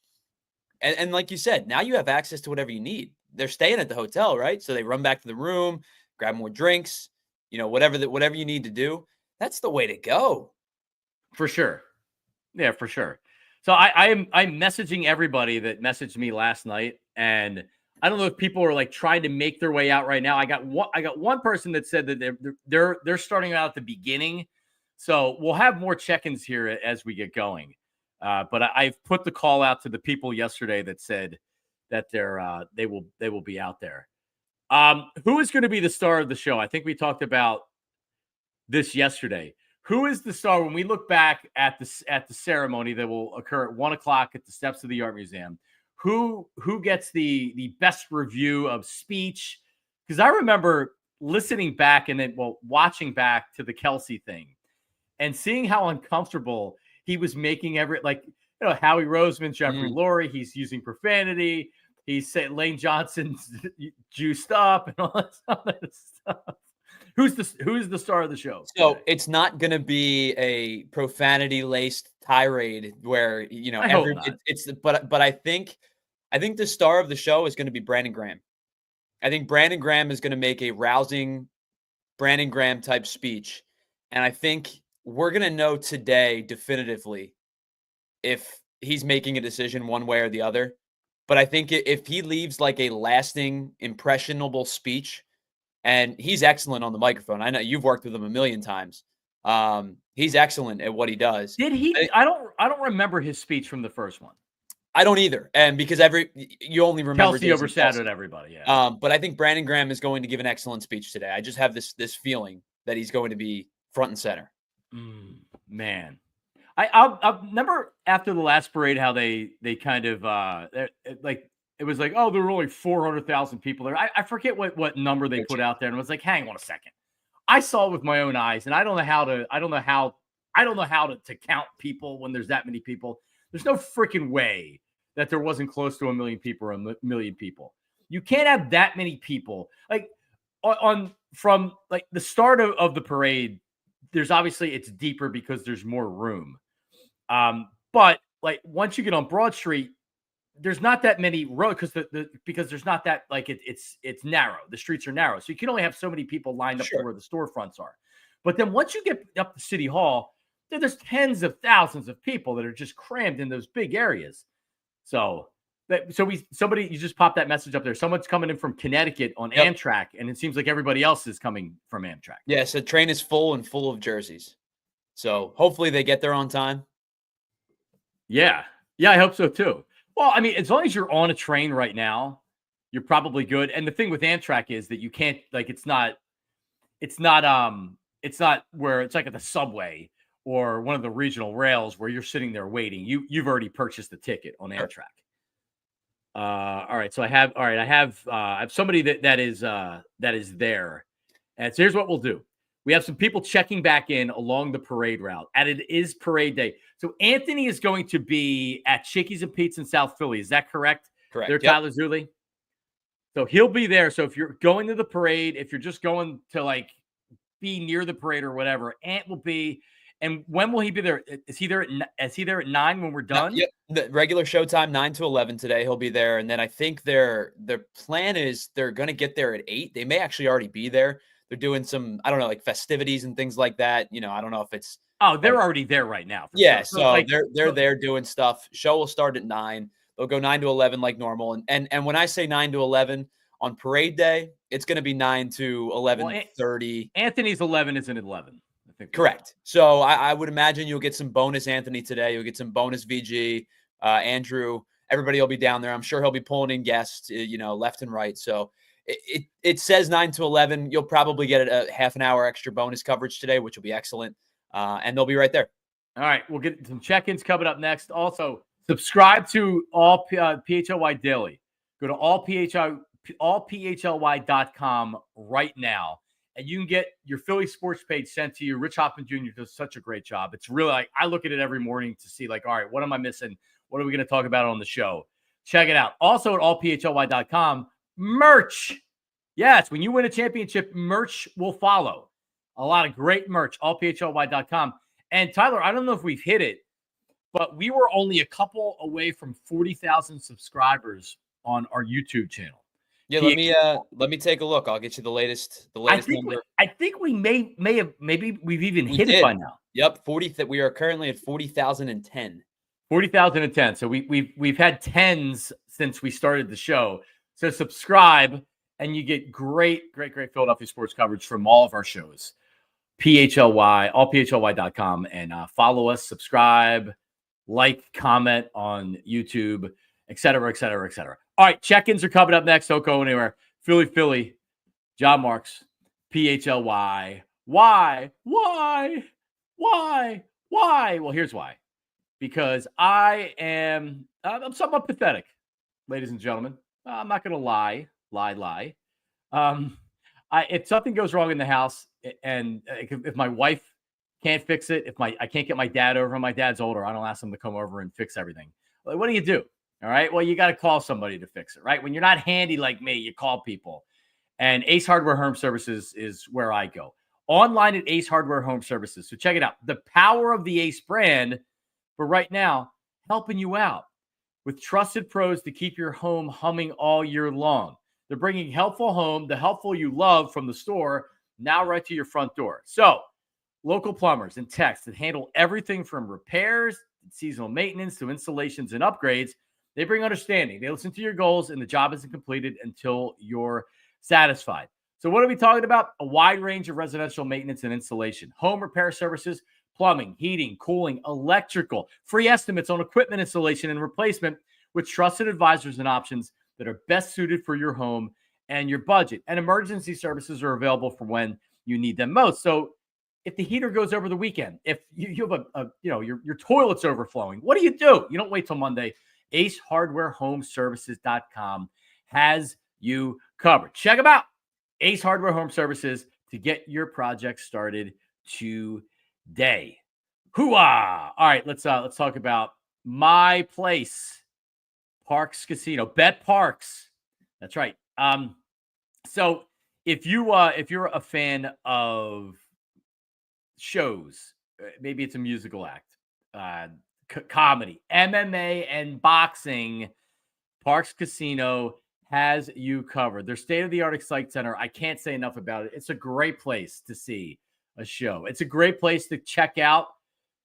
and like you said, now you have access to whatever you need. They're staying at the hotel, right? So they run back to the room, grab more drinks, whatever you need to do. That's the way to go. For sure. Yeah, for sure. So I'm messaging everybody that messaged me last night, and I don't know if people are like trying to make their way out right now. I got one person that said that they're starting out at the beginning. So we'll have more check-ins here as we get going. But I've put the call out to the people yesterday that said that they will be out there. Who is going to be the star of the show? I think we talked about this yesterday. Who is the star when we look back at the ceremony that will occur at 1:00 at the steps of the Art Museum? Who gets the best review of speech? Because I remember listening back and then watching back to the Kelce thing and seeing how uncomfortable he was making Howie Roseman, Jeffrey Lurie, he's using profanity. He's saying Lane Johnson's juiced up and all that stuff. Who's the star of the show? So it's not going to be a profanity laced tirade where but I think the star of the show is going to be Brandon Graham. I think Brandon Graham is going to make a rousing Brandon Graham type speech, and I think we're going to know today definitively if he's making a decision one way or the other. But I think if he leaves like a lasting, impressionable speech, and he's excellent on the microphone. I know you've worked with him a million times. He's excellent at what he does. Did he? I don't remember his speech from the first one. I don't either. And because you only remember Kelce overshadowed everybody. Yeah. But I think Brandon Graham is going to give an excellent speech today. I just have this feeling that he's going to be front and center. Man. I remember after the last parade how they kind of it was like, oh, there were only 400,000 people there. I forget what number they put out there, and it was like, hang on a second. I saw it with my own eyes, and I don't know how to count people when there's that many people. There's no freaking way that there wasn't close to 1 million people or a million people. You can't have that many people. Like from the start of the parade, there's obviously it's deeper because there's more room. But like once you get on Broad Street, there's not that many roads because there's not that it's narrow. The streets are narrow, so you can only have so many people lined up to where the storefronts are. But then once you get up to City Hall, there's tens of thousands of people that are just crammed in those big areas. So you just pop that message up there. Someone's coming in from Connecticut on Amtrak, and it seems like everybody else is coming from Amtrak. Yes, the train is full of jerseys. So hopefully they get there on time. Yeah, I hope so too. Well, I mean, as long as you're on a train right now, you're probably good. And the thing with Amtrak is that you can't it's not where it's like at the subway or one of the regional rails where you're sitting there waiting. You've already purchased the ticket on Amtrak. All right. So I have somebody that is there. And so here's what we'll do. We have some people checking back in along the parade route, and it is parade day. So Anthony is going to be at Chickies and Pete's in South Philly. Is that correct? Correct. They're Tyler Zuley. So he'll be there. So if you're going to the parade, if you're just going to be near the parade or whatever, Ant will be. And when will he be there? Is he there at 9 when we're done? Yep. The regular showtime 9 to 11 today. He'll be there, and then I think their plan is they're going to get there at 8. They may actually already be there. They're doing some, I don't know, festivities and things like that. I don't know if it's. Oh, they're already there right now. Yeah, sure. So they're there doing stuff. Show will start at 9. They'll go 9 to 11 like normal. And when I say 9 to 11 on parade day, it's going to be 9 to 11:30. Anthony's 11 isn't 11. I think correct. So I would imagine you'll get some bonus Anthony today. You'll get some bonus VG, Andrew. Everybody will be down there. I'm sure he'll be pulling in guests, left and right. So. It says 9 to 11. You'll probably get a half an hour extra bonus coverage today, which will be excellent. And they'll be right there. All right. We'll get some check-ins coming up next. Also, subscribe to all PHLY Daily. Go to allphly.com right now. And you can get your Philly sports page sent to you. Rich Hoffman Jr. does such a great job. It's really I look at it every morning to see all right, what am I missing? What are we going to talk about on the show? Check it out. Also at allphly.com. Merch. Yes, when you win a championship, merch will follow. A lot of great merch, allphly.com. And Tyler, I don't know if we've hit it, but we were only a couple away from 40,000 subscribers on our YouTube channel. Yeah, let me take a look. I'll get you the latest number. I think we may have we've even hit it by now. Yep, 40. We are currently at 40,010. 40,010. So we've had tens since we started the show. So subscribe, and you get great Philadelphia sports coverage from all of our shows. PHLY, allphly.com, and follow us, subscribe, like, comment on YouTube, et cetera, et cetera, et cetera. All right, check-ins are coming up next. Don't go anywhere. Philly, John Marks, PHLY. Why? Well, here's why. Because I'm somewhat pathetic, ladies and gentlemen. I'm not going to lie. If something goes wrong in the house and if my wife can't fix it, I can't get my dad over, and my dad's older, I don't ask him to come over and fix everything. Like, what do you do? All right. Well, you got to call somebody to fix it, right? When you're not handy like me, you call people. And Ace Hardware Home Services is where I go. Online at Ace Hardware Home Services. So check it out. The power of the Ace brand, for right now, helping you out with trusted pros to keep your home humming all year long. They're bringing helpful home, the helpful you love from the store, now right to your front door. So local plumbers and techs that handle everything from repairs, seasonal maintenance to installations and upgrades. They bring understanding. They listen to your goals, and the job isn't completed until you're satisfied. So what are we talking about? A wide range of residential maintenance and installation, home repair services, plumbing, heating, cooling, electrical, free estimates on equipment installation and replacement with trusted advisors and options that are best suited for your home and your budget. And emergency services are available for when you need them most. So if the heater goes over the weekend, if you have your toilet's overflowing, what do? You don't wait till Monday. AceHardwareHomeservices.com has you covered. Check them out. Ace Hardware Home Services to get your project started today. Hoo-ah! All right, let's talk about my place, Parx Casino. Bet Parx. That's right. So if you're a fan of shows, maybe it's a musical act, comedy, MMA, and boxing, Parx Casino has you covered. Their state-of-the-art Excite Center, I can't say enough about it. It's a great place to see a show. It's a great place to check out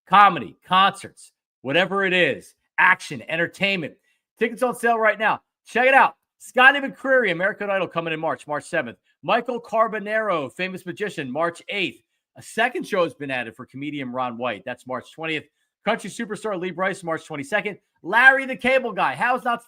comedy, concerts, whatever it is, action, entertainment. Tickets on sale right now. Check it out. Scotty McCreery, American Idol, coming in March 7th. Michael Carbonero, famous magician, March 8th. A second show has been added for comedian Ron White. That's March 20th. Country superstar Lee Bryce, March 22nd. Larry the Cable Guy.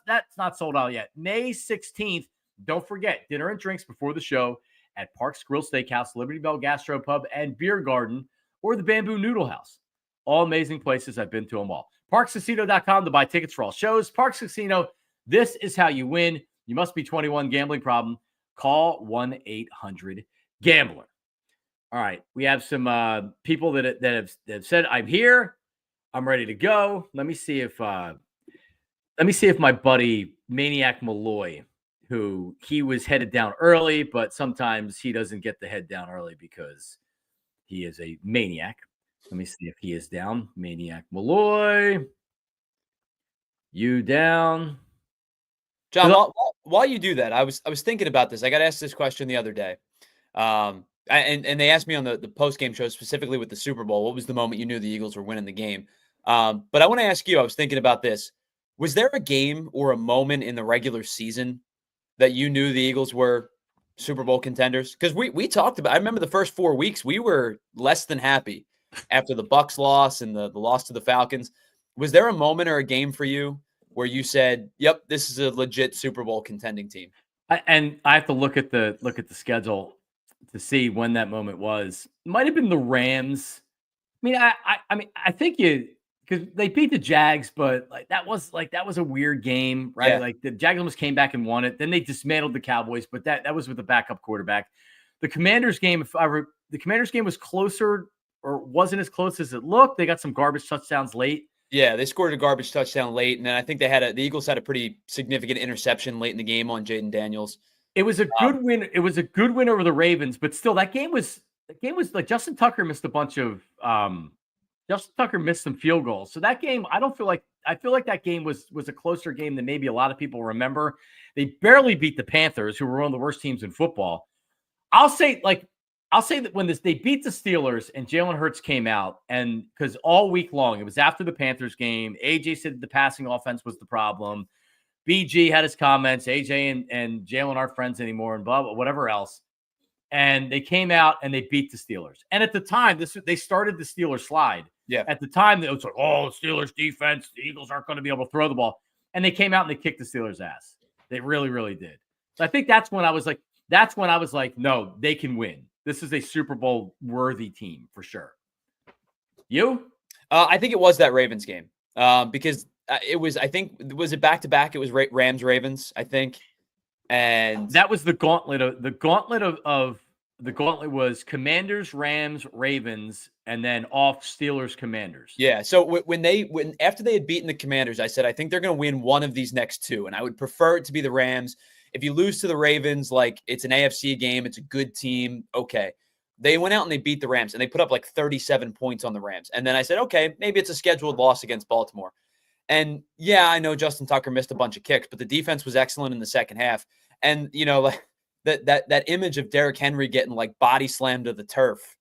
That's not sold out yet. May 16th. Don't forget, dinner and drinks before the show at Parks Grill Steakhouse, Liberty Bell Gastropub and Beer Garden, or the Bamboo Noodle House. All amazing places. I've been to them all. ParxCasino.com to buy tickets for all shows. Parx Casino, this is how you win. You must be 21. Gambling problem? Call 1-800-GAMBLER. All right, we have some people that have said, I'm here. I'm ready to go. Let me see if my buddy Maniac Malloy, who he was headed down early, but sometimes he doesn't get the head down early because he is a maniac. Let me see if he is down. Maniac Malloy, you down? John, while you do that, I was thinking about this. I got asked this question the other day. And they asked me on the post-game show, specifically with the Super Bowl, what was the moment you knew the Eagles were winning the game? But I want to ask you, I was thinking about this. Was there a game or a moment in the regular season that you knew the Eagles were Super Bowl contenders? Because we talked about, I remember the first 4 weeks, we were less than happy after the Bucs loss and the loss to the Falcons. Was there a moment or a game for you where you said, yep, this is a legit Super Bowl contending team? And I have to look at the schedule to see when that moment was. It might have been the Rams. I think because they beat the Jags, but that was a weird game, right? Yeah. Like the Jags almost came back and won it. Then they dismantled the Cowboys, but that was with the backup quarterback. The Commanders game, the Commanders game was closer or wasn't as close as it looked. They got some garbage touchdowns late. Yeah, they scored a garbage touchdown late, and then I think the Eagles had a pretty significant interception late in the game on Jaden Daniels. It was a good win. It was a good win over the Ravens, but still, that game was like Justin Tucker missed a bunch of Justin Tucker missed some field goals. So that game, I feel like that game was a closer game than maybe a lot of people remember. They barely beat the Panthers, who were one of the worst teams in football. I'll say that when they beat the Steelers and Jalen Hurts came out, and because all week long, it was after the Panthers game, AJ said the passing offense was the problem. BG had his comments, AJ and Jalen aren't friends anymore, and blah, blah, whatever else. And they came out and they beat the Steelers. And at the time, they started the Steelers slide. Yeah. At the time, it was like, oh, Steelers defense, the Eagles aren't going to be able to throw the ball. And they came out and they kicked the Steelers' ass. They really, really did. So I think that's when I was like, That's when I was like, no, they can win. This is a Super Bowl worthy team for sure. You? I think it was that Ravens game because it was, I think, was it back-to-back? It was Rams Ravens, I think. And that was the gauntlet of the gauntlet was Commanders, Rams, Ravens, and then off Steelers, Commanders. Yeah. So after they had beaten the Commanders, I said, I think they're going to win one of these next two. And I would prefer it to be the Rams. If you lose to the Ravens, like it's an AFC game, it's a good team. Okay. They went out and they beat the Rams and they put up like 37 points on the Rams. And then I said, okay, maybe it's a scheduled loss against Baltimore. And yeah, I know Justin Tucker missed a bunch of kicks, but the defense was excellent in the second half. And, you know, like that image of Derrick Henry getting like body slammed to the turf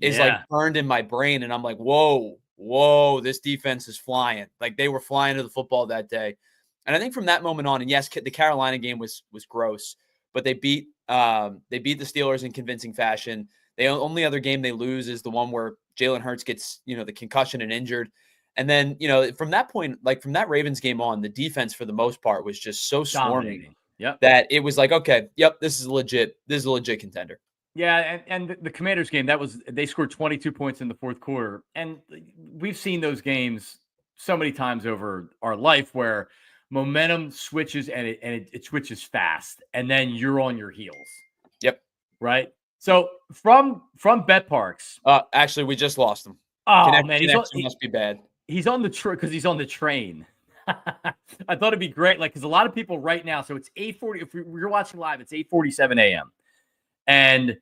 is like burned in my brain. And I'm like, whoa, this defense is flying. Like they were flying to the football that day. And I think from that moment on, and yes, the Carolina game was gross, but they beat the Steelers in convincing fashion. The only other game they lose is the one where Jalen Hurts gets, you know, the concussion and injured. And then, you know, from that point, like from that Ravens game on, the defense for the most part was just so swarming that it was like, okay, yep, this is a legit contender. Yeah, and the Commanders game, they scored 22 points in the fourth quarter. And we've seen those games so many times over our life where momentum switches and it switches fast, and then you're on your heels. Yep. Right? So from Bet Parks. Actually, we just lost him. Oh, man. Connection must be bad. He's on the because he's on the train. I thought it'd be great, like, because a lot of people right now. So it's 8:40. If you're watching live, it's 8:47 a.m. And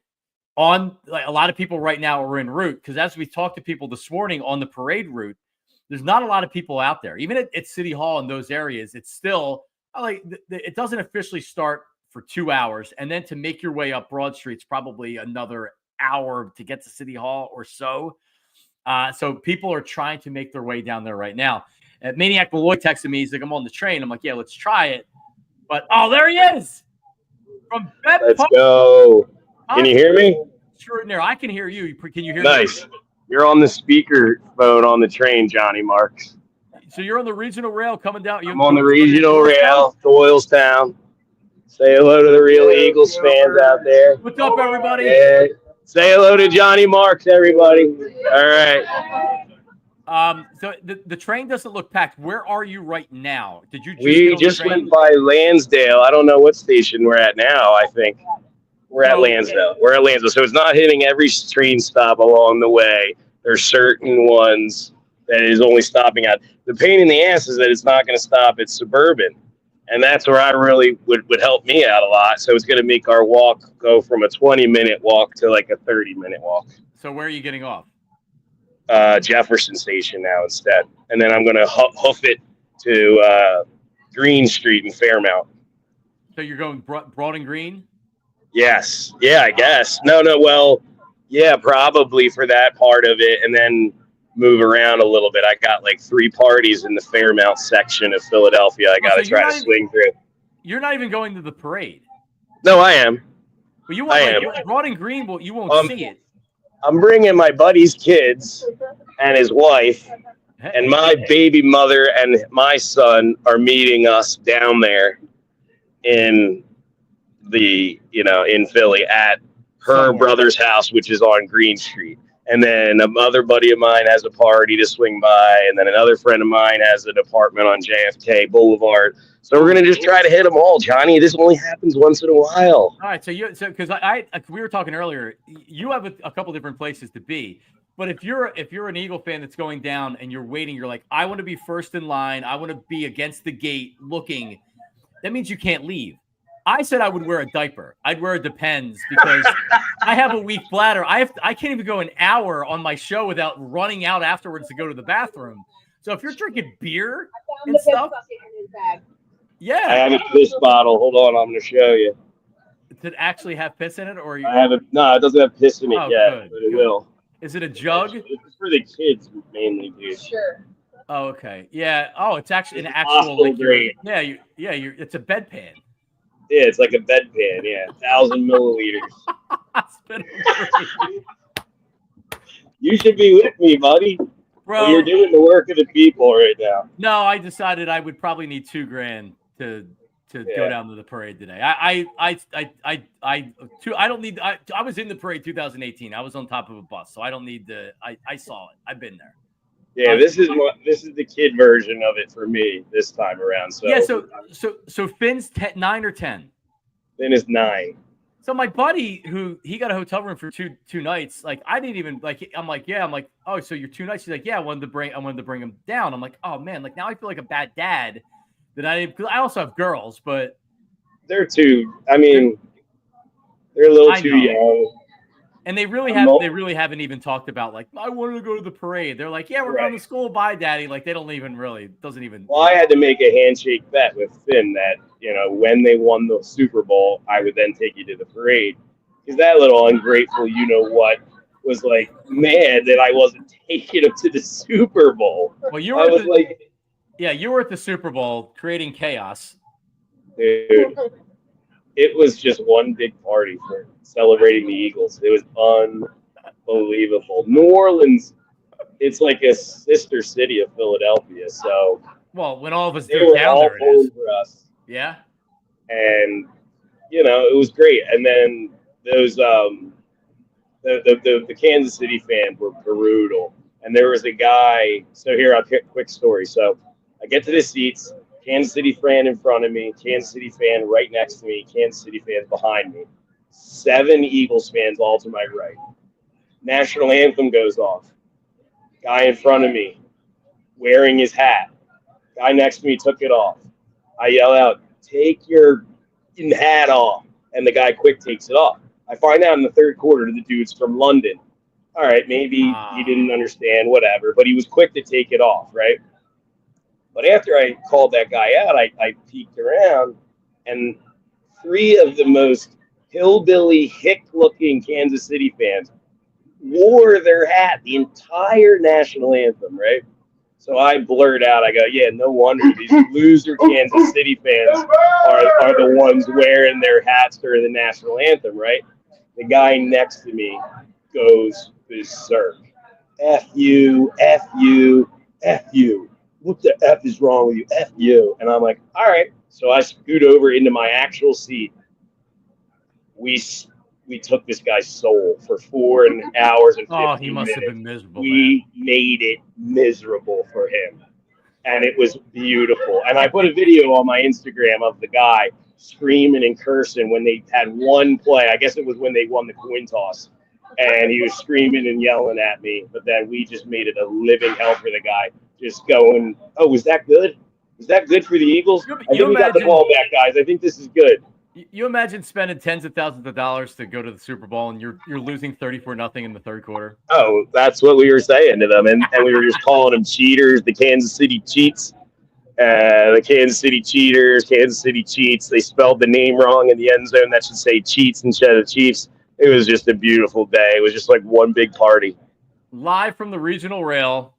on like a lot of people right now are en route because as we talked to people this morning on the parade route, there's not a lot of people out there. Even at City Hall in those areas, it's still like it doesn't officially start for 2 hours, and then to make your way up Broad Street, it's probably another hour to get to City Hall or so. So people are trying to make their way down there right now. Maniac Malloy texted me. He's like, I'm on the train. I'm like, yeah, let's try it. But, oh, there he is. From Let's go. Can you hear me? Extraordinary. I can hear you. Can you hear me? Nice. You're on the speaker phone on the train, Johnny Marks. So you're on the regional rail coming down. I'm on the regional rail, Doylestown. Say hello to the real Eagles fans out there. What's up, everybody? Yeah. Say hello to Johnny Marks, everybody. All right. So the train doesn't look packed. Where are you right now? Did you? We just went by Lansdale. I don't know what station we're at now. I think we're at Lansdale. We're at Lansdale. So it's not hitting every train stop along the way. There's certain ones that it is only stopping at. The pain in the ass is that it's not going to stop at Suburban. And that's where I really would help me out a lot. So it's going to make our walk go from a 20-minute walk to like a 30-minute walk. So where are you getting off? Jefferson Station now instead. And then I'm going to hoof it to Green Street in Fairmount. So you're going Broad and Green? Yes. Yeah, I guess. No. Well, yeah, probably for that part of it. And then move around a little bit. I got like 3 parties in the Fairmount section of Philadelphia. I got to try to swing through. You're not even going to the parade. No, I am. But you won't. Broad and Green, you won't see it. I'm bringing my buddy's kids and his wife, and my baby mother and my son are meeting us down there in Philly at her brother's house, which is on Green Street. And then another buddy of mine has a party to swing by. And then another friend of mine has an apartment on JFK Boulevard. So we're going to just try to hit them all, Johnny. This only happens once in a while. All right. So because we were talking earlier, you have a couple different places to be. But if you're an Eagle fan that's going down and you're waiting, you're like, I want to be first in line. I want to be against the gate looking. That means you can't leave. I said I would wear a diaper. I'd wear a Depends because I have a weak bladder. I can't even go an hour on my show without running out afterwards to go to the bathroom. So if you're drinking beer and stuff, yeah. I have a piss bottle. Hold on, I'm going to show you. Did it actually have piss in it, or you? No, it doesn't have piss in it yet, good, but it will. Is it a jug? It's for the kids mainly, dude. Sure. Oh, okay. Yeah. Oh, it's actually an actual. Like, it's a bedpan. Yeah, it's like a bedpan. Yeah, 1,000 milliliters. You should be with me, buddy. Bro, you're doing the work of the people right now. No, I decided I would probably need $2,000 to go down to the parade today. I don't need. I was in the parade 2018. I was on top of a bus, so I don't need to. I saw it. I've been there. Yeah, this is the kid version of it for me this time around. So yeah, so Finn's 9 or 10. Finn is 9. So my buddy, he got a hotel room for two nights. Like I didn't even like. I'm like, oh, so you're 2 nights? He's like, yeah, I wanted to bring him down. I'm like, oh man, like now I feel like a bad dad that I also have girls, but they're too. I mean, they're a little too young. And they really haven't even talked about like I wanted to go to the parade. They're like, yeah, we're going to school. Bye, daddy. Like they don't even really doesn't even. Well, I had to make a handshake bet with Finn that when they won the Super Bowl, I would then take you to the parade because that little ungrateful, was like mad that I wasn't taking him to the Super Bowl. Well, you were at the Super Bowl creating chaos, dude. It was just one big party for celebrating the Eagles. It was unbelievable. New Orleans, it's like a sister city of Philadelphia. So, well, when all of us they do were down all there, pulling for us. Yeah, and it was great. And then those the Kansas City fans were brutal. And there was a guy. So here, I'll get a quick story. So I get to the seats. Kansas City fan in front of me, Kansas City fan right next to me, Kansas City fans behind me. 7 Eagles fans all to my right. National anthem goes off. Guy in front of me wearing his hat. Guy next to me took it off. I yell out, take your hat off. And the guy quick takes it off. I find out in the third quarter the dude's from London. All right, maybe he didn't understand, whatever, but he was quick to take it off, right? But after I called that guy out, I peeked around, and 3 of the most hillbilly, hick-looking Kansas City fans wore their hat the entire national anthem, right? So I blurred out, I go, yeah, no wonder these loser Kansas City fans are the ones wearing their hats during the national anthem, right? The guy next to me goes berserk. F you, F you, F you. What the F is wrong with you? F you. And I'm like, all right. So I scoot over into my actual seat. We took this guy's soul for 4 hours and 15 minutes. He must have been miserable. We made it miserable for him. And it was beautiful. And I put a video on my Instagram of the guy screaming and cursing when they had one play. I guess it was when they won the coin toss. And he was screaming and yelling at me. But then we just made it a living hell for the guy. Just going, oh, was that good? Was that good for the Eagles? I think we got the ball back, guys. I think this is good. You imagine spending tens of thousands of dollars to go to the Super Bowl and you're losing 34-0 in the third quarter. Oh, that's what we were saying to them. And we were just calling them cheaters, the Kansas City cheats. The Kansas City cheaters, Kansas City cheats. They spelled the name wrong in the end zone. That should say cheats instead of Chiefs. It was just a beautiful day. It was just like one big party. Live from the regional rail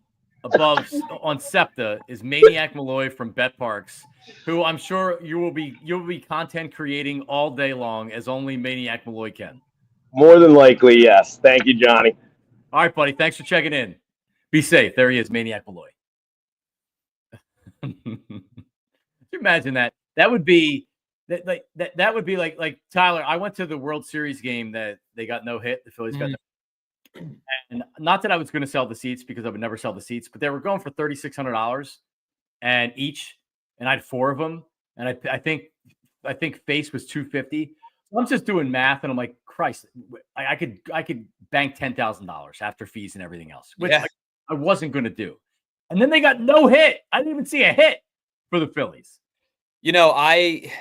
above on SEPTA is Maniac Malloy from Bet Parks, who I'm sure you'll be content creating all day long as only Maniac Malloy can. More than likely, yes. Thank you, Johnny. All right, buddy. Thanks for checking in. Be safe. There he is, Maniac Malloy. Can you imagine that? That would be that would be like Tyler. I went to the World Series game that they got no hit. The Phillies got no. And not that I was going to sell the seats because I would never sell the seats, but they were going for $3,600 and each, and I had 4 of them, and I think face was $250. I'm just doing math, and I'm like, Christ, I could bank $10,000 after fees and everything else, which I wasn't going to do. And then they got no hit. I didn't even see a hit for the Phillies. I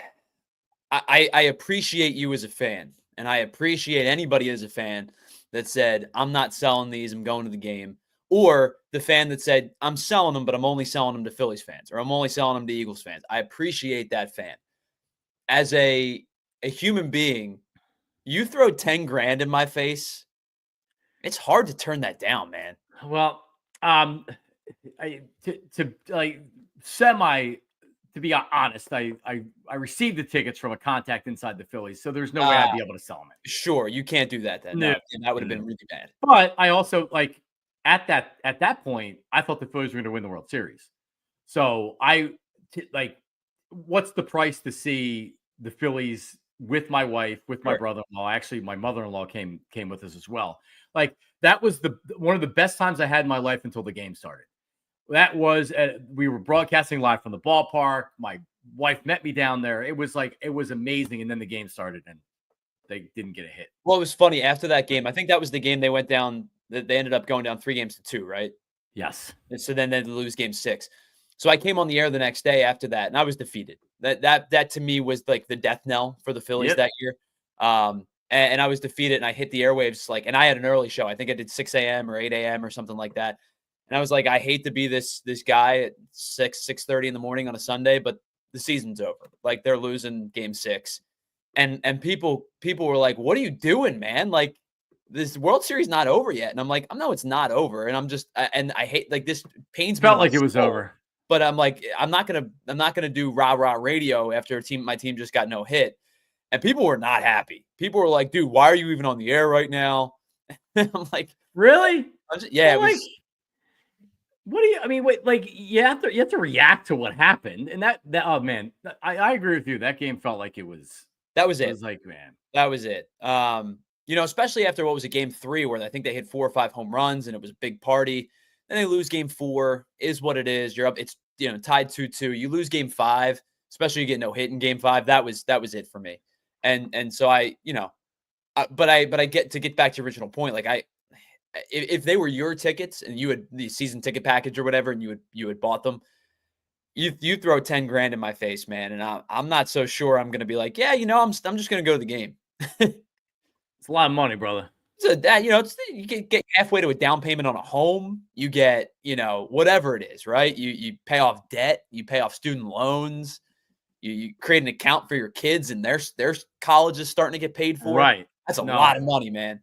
appreciate you as a fan, and I appreciate anybody as a fan that said, I'm not selling these, I'm going to the game. Or the fan that said, I'm selling them, but I'm only selling them to Phillies fans, or I'm only selling them to Eagles fans. I appreciate that fan. As a human being, you throw 10 grand in my face, it's hard to turn that down, man. Well, to be honest, I received the tickets from a contact inside the Phillies, so there's no way I'd be able to sell them. Sure, you can't do that then. No. That would have been really bad. But I also at that point, I thought the Phillies were going to win the World Series. So what's the price to see the Phillies with my wife, with my brother-in-law? Actually, my mother-in-law came with us as well. Like, that was one of the best times I had in my life until the game started. That was we were broadcasting live from the ballpark. My wife met me down there. It was amazing. And then the game started and they didn't get a hit. Well, it was funny after that game. I think that was the game they went down. They ended up going down 3-2, right? Yes. And so then they lose game 6. So I came on the air the next day after that, and I was defeated. That to me was like the death knell for the Phillies that year. And I was defeated, and I hit the airwaves and I had an early show. I think I did 6 a.m. or 8 a.m. or something like that. And I was like, I hate to be this guy at 6:30 in the morning on a Sunday, but the season's over. Like, they're losing game 6. And people were like, what are you doing, man? Like, this World Series not over yet. And I'm like, no, it's not over. And I'm just, and I hate, like, this pains me. Felt like it was over. But I'm like, I'm not gonna do rah-rah radio after my team just got no hit. And people were not happy. People were like, dude, why are you even on the air right now? I'm like, really? Yeah, it was. What do you? I mean, wait. Like, you have to react to what happened, and that. Oh man, I agree with you. That game felt like it was. That was it. It was like, man, that was it. Especially after what was a game 3 where I think they hit 4 or 5 home runs and it was a big party. Then they lose game 4. Is what it is. You're up. It's tied 2-2. You lose game 5, especially you get no hit in game 5. That was it for me. And so but I get back to your original point. Like, if they were your tickets and you had the season ticket package or whatever, and you had bought them, you throw $10,000 in my face, man. And I'm not so sure I'm going to be like, yeah, I'm just going to go to the game. It's a lot of money, brother. So that, you get halfway to a down payment on a home. You get, whatever it is, right? You pay off debt, you pay off student loans, you create an account for your kids, and their college is starting to get paid for. Right. That's a lot of money, man.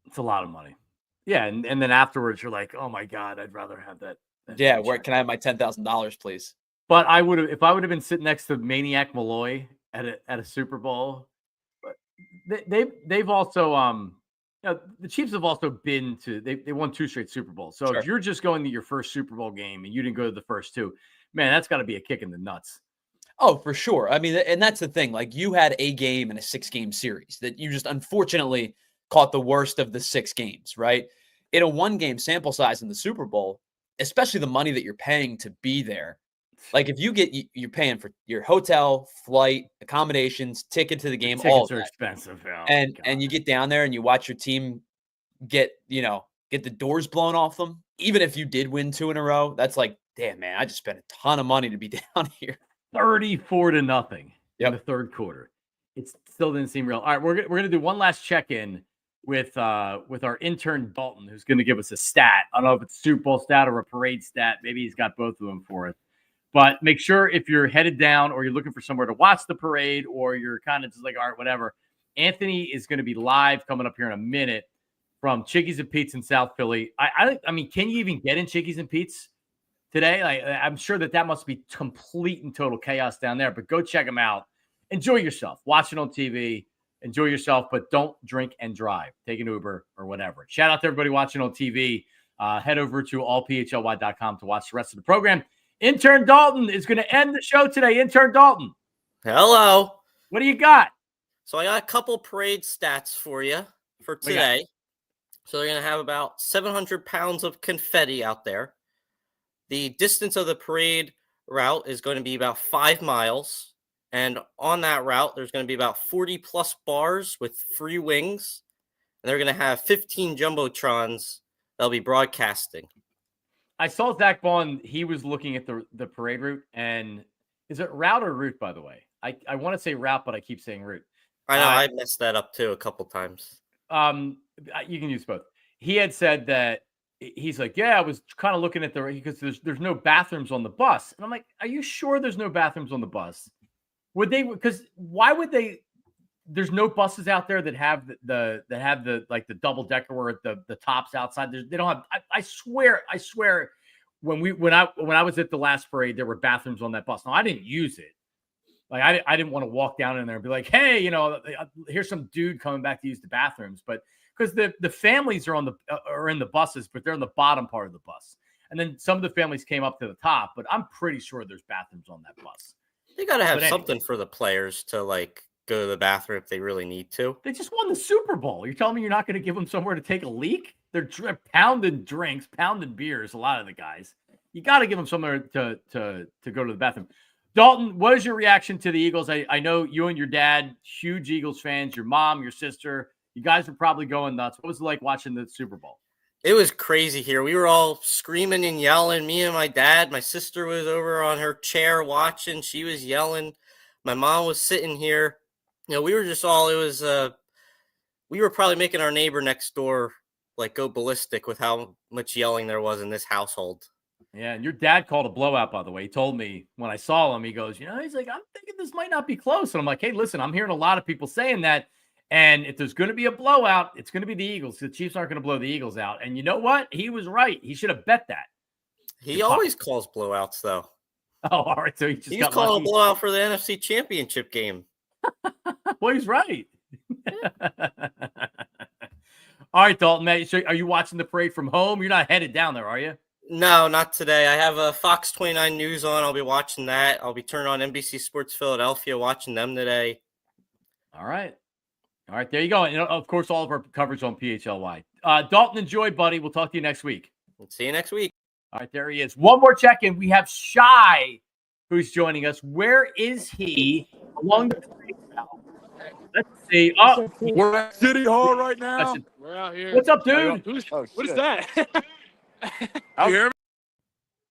It's a lot of money. Yeah, and then afterwards you're like, oh my God, I'd rather have that. Yeah, where can I have my $10,000, please? But if I would have been sitting next to Maniac Malloy at a Super Bowl, they've also the Chiefs have also been to they won 2 straight Super Bowls. So if you're just going to your first Super Bowl game and you didn't go to the first 2, man, that's got to be a kick in the nuts. Oh, for sure. I mean, and that's the thing. Like, you had a game in a 6-game series that you just unfortunately caught the worst of the 6 games, right? In a 1-game sample size in the Super Bowl, especially the money that you're paying to be there. Like, if you're paying for your hotel, flight, accommodations, ticket to the game, tickets all of are that. expensive. Oh, and you get down there and you watch your team get the doors blown off them. Even if you did win 2 in a row, that's like, damn, man, I just spent a ton of money to be down here. 34-0 in the third quarter. It still didn't seem real. All right, we're gonna do one last check-in with our intern Daulton, who's gonna give us a stat. I don't know if it's a Super Bowl stat or a parade stat. Maybe he's got both of them for us. But make sure, if you're headed down or you're looking for somewhere to watch the parade, or you're kind of just like, all right, whatever, Anthony is going to be live coming up here in a minute from Chickies and Pete's in South Philly. I mean, can you even get in Chickies and Pete's today? I'm sure that must be complete and total chaos down there, but go check them out. Enjoy yourself. Watch it on TV. Enjoy yourself, but don't drink and drive. Take an Uber or whatever. Shout out to everybody watching on TV. Head over to allphly.com to watch the rest of the program. Intern Daulton is going to end the show today. Intern Daulton. Hello. What do you got? So I got a couple parade stats for you for today. So they're going to have about 700 pounds of confetti out there. The distance of the parade route is going to be about 5 miles. And on that route, there's going to be about 40 plus bars with free wings. And they're going to have 15 Jumbotrons that'll be broadcasting. I saw Zack Baun. He was looking at the parade route. And is it route or route, by the way? I want to say route, but I keep saying route. I know. I messed that up, too, a couple times. You can use both. He had said that he's like, yeah, I was kind of looking at because there's no bathrooms on the bus. And I'm like, are you sure there's no bathrooms on the bus? Because why would they? There's no buses out there that have the like the double decker where the tops outside. They don't have. I swear. When I was at the last parade, there were bathrooms on that bus. Now I didn't use it. Like I didn't want to walk down in there and be like, hey, here's some dude coming back to use the bathrooms. But because the families are in the buses, but they're in the bottom part of the bus. And then some of the families came up to the top. But I'm pretty sure there's bathrooms on that bus. They got to have But anyway. something for the players to like go to the bathroom if they really need to. They just won the Super Bowl. You're telling me you're not going to give them somewhere to take a leak? They're pounding drinks, pounding beers, a lot of the guys. You got to give them somewhere to go to the bathroom. Daulton, what is your reaction to the Eagles? I know you and your dad, huge Eagles fans, your mom, your sister, you guys are probably going nuts. What was it like watching the Super Bowl? It was crazy here. We were all screaming and yelling. Me and my dad, my sister was over on her chair watching. She was yelling. My mom was sitting here. We were just all, we were probably making our neighbor next door like go ballistic with how much yelling there was in this household. Yeah, and your dad called a blowout, by the way. He told me when I saw him, he goes, he's like, I'm thinking this might not be close. And I'm like, hey, listen, I'm hearing a lot of people saying that. And if there's going to be a blowout, it's going to be the Eagles. The Chiefs aren't going to blow the Eagles out. And you know what? He was right. He should have bet that. He always calls blowouts, though. Oh, all right. So he's calling a blowout for the NFC Championship game. Well, he's right. All right, Daulton, man. So are you watching the parade from home? You're not headed down there, are you? No, not today. I have a Fox 29 News on. I'll be watching that. I'll be turning on NBC Sports Philadelphia, watching them today. All right. There you go. And of course, all of our coverage on PHLY. Daulton, enjoy, buddy. We'll talk to you next week. See you next week. All right, there he is. One more check-in. We have Shy, who's joining us. Where is he along the parade route? Let's see. Oh, we're at City Hall right now. We're out here. What's up, dude? What is that? You hear me?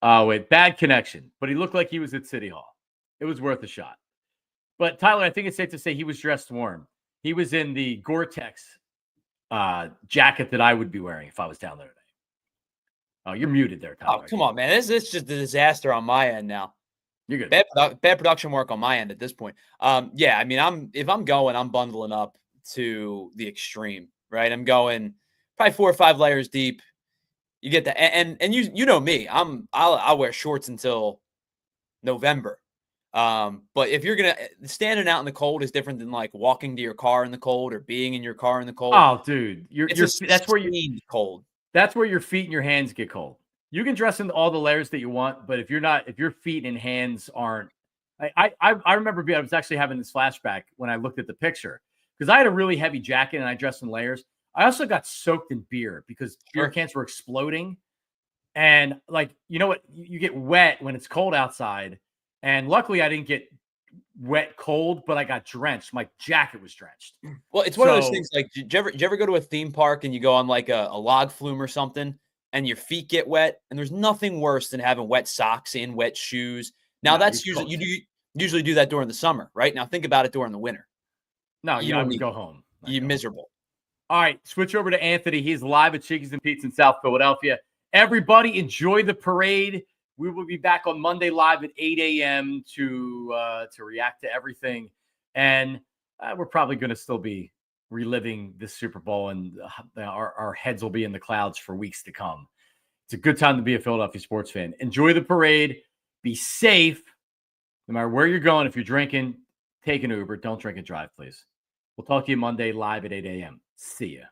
Oh, wait. Bad connection. But he looked like he was at City Hall. It was worth a shot. But, Tyler, I think it's safe to say he was dressed warm. He was in the Gore-Tex jacket that I would be wearing if I was down there today. Oh, you're muted there, Tyler. Oh, come on, man. This is just a disaster on my end now. You're good. Bad production work on my end at this point. Yeah, I mean, if I'm going, I'm bundling up to the extreme, right? I'm going probably 4 or 5 layers deep. You get that, and you know me. I'll wear shorts until November. But if you're standing out in the cold is different than like walking to your car in the cold or being in your car in the cold. Oh, dude, that's where you cold. That's where your feet and your hands get cold. You can dress in all the layers that you want, but if your feet and hands aren't, I remember I was actually having this flashback when I looked at the picture because I had a really heavy jacket and I dressed in layers. I also got soaked in beer because beer cans were exploding. And like, you know what? You get wet when it's cold outside. And luckily I didn't get wet cold, but I got drenched. My jacket was drenched. Well, it's one of those things like, did you ever go to a theme park and you go on like a log flume or something and your feet get wet? And there's nothing worse than having wet socks in, wet shoes. Now that's usually, you usually do that during the summer, right? Now think about it during the winter. No, I would go home. You're miserable. All right, switch over to Anthony. He's live at Chickies and Pete's in South Philadelphia. Everybody enjoy the parade. We will be back on Monday live at 8 a.m. to react to everything. And we're probably going to still be reliving this Super Bowl, and our heads will be in the clouds for weeks to come. It's a good time to be a Philadelphia sports fan. Enjoy the parade. Be safe. No matter where you're going, if you're drinking, take an Uber. Don't drink and drive, please. We'll talk to you Monday live at 8 a.m. See ya.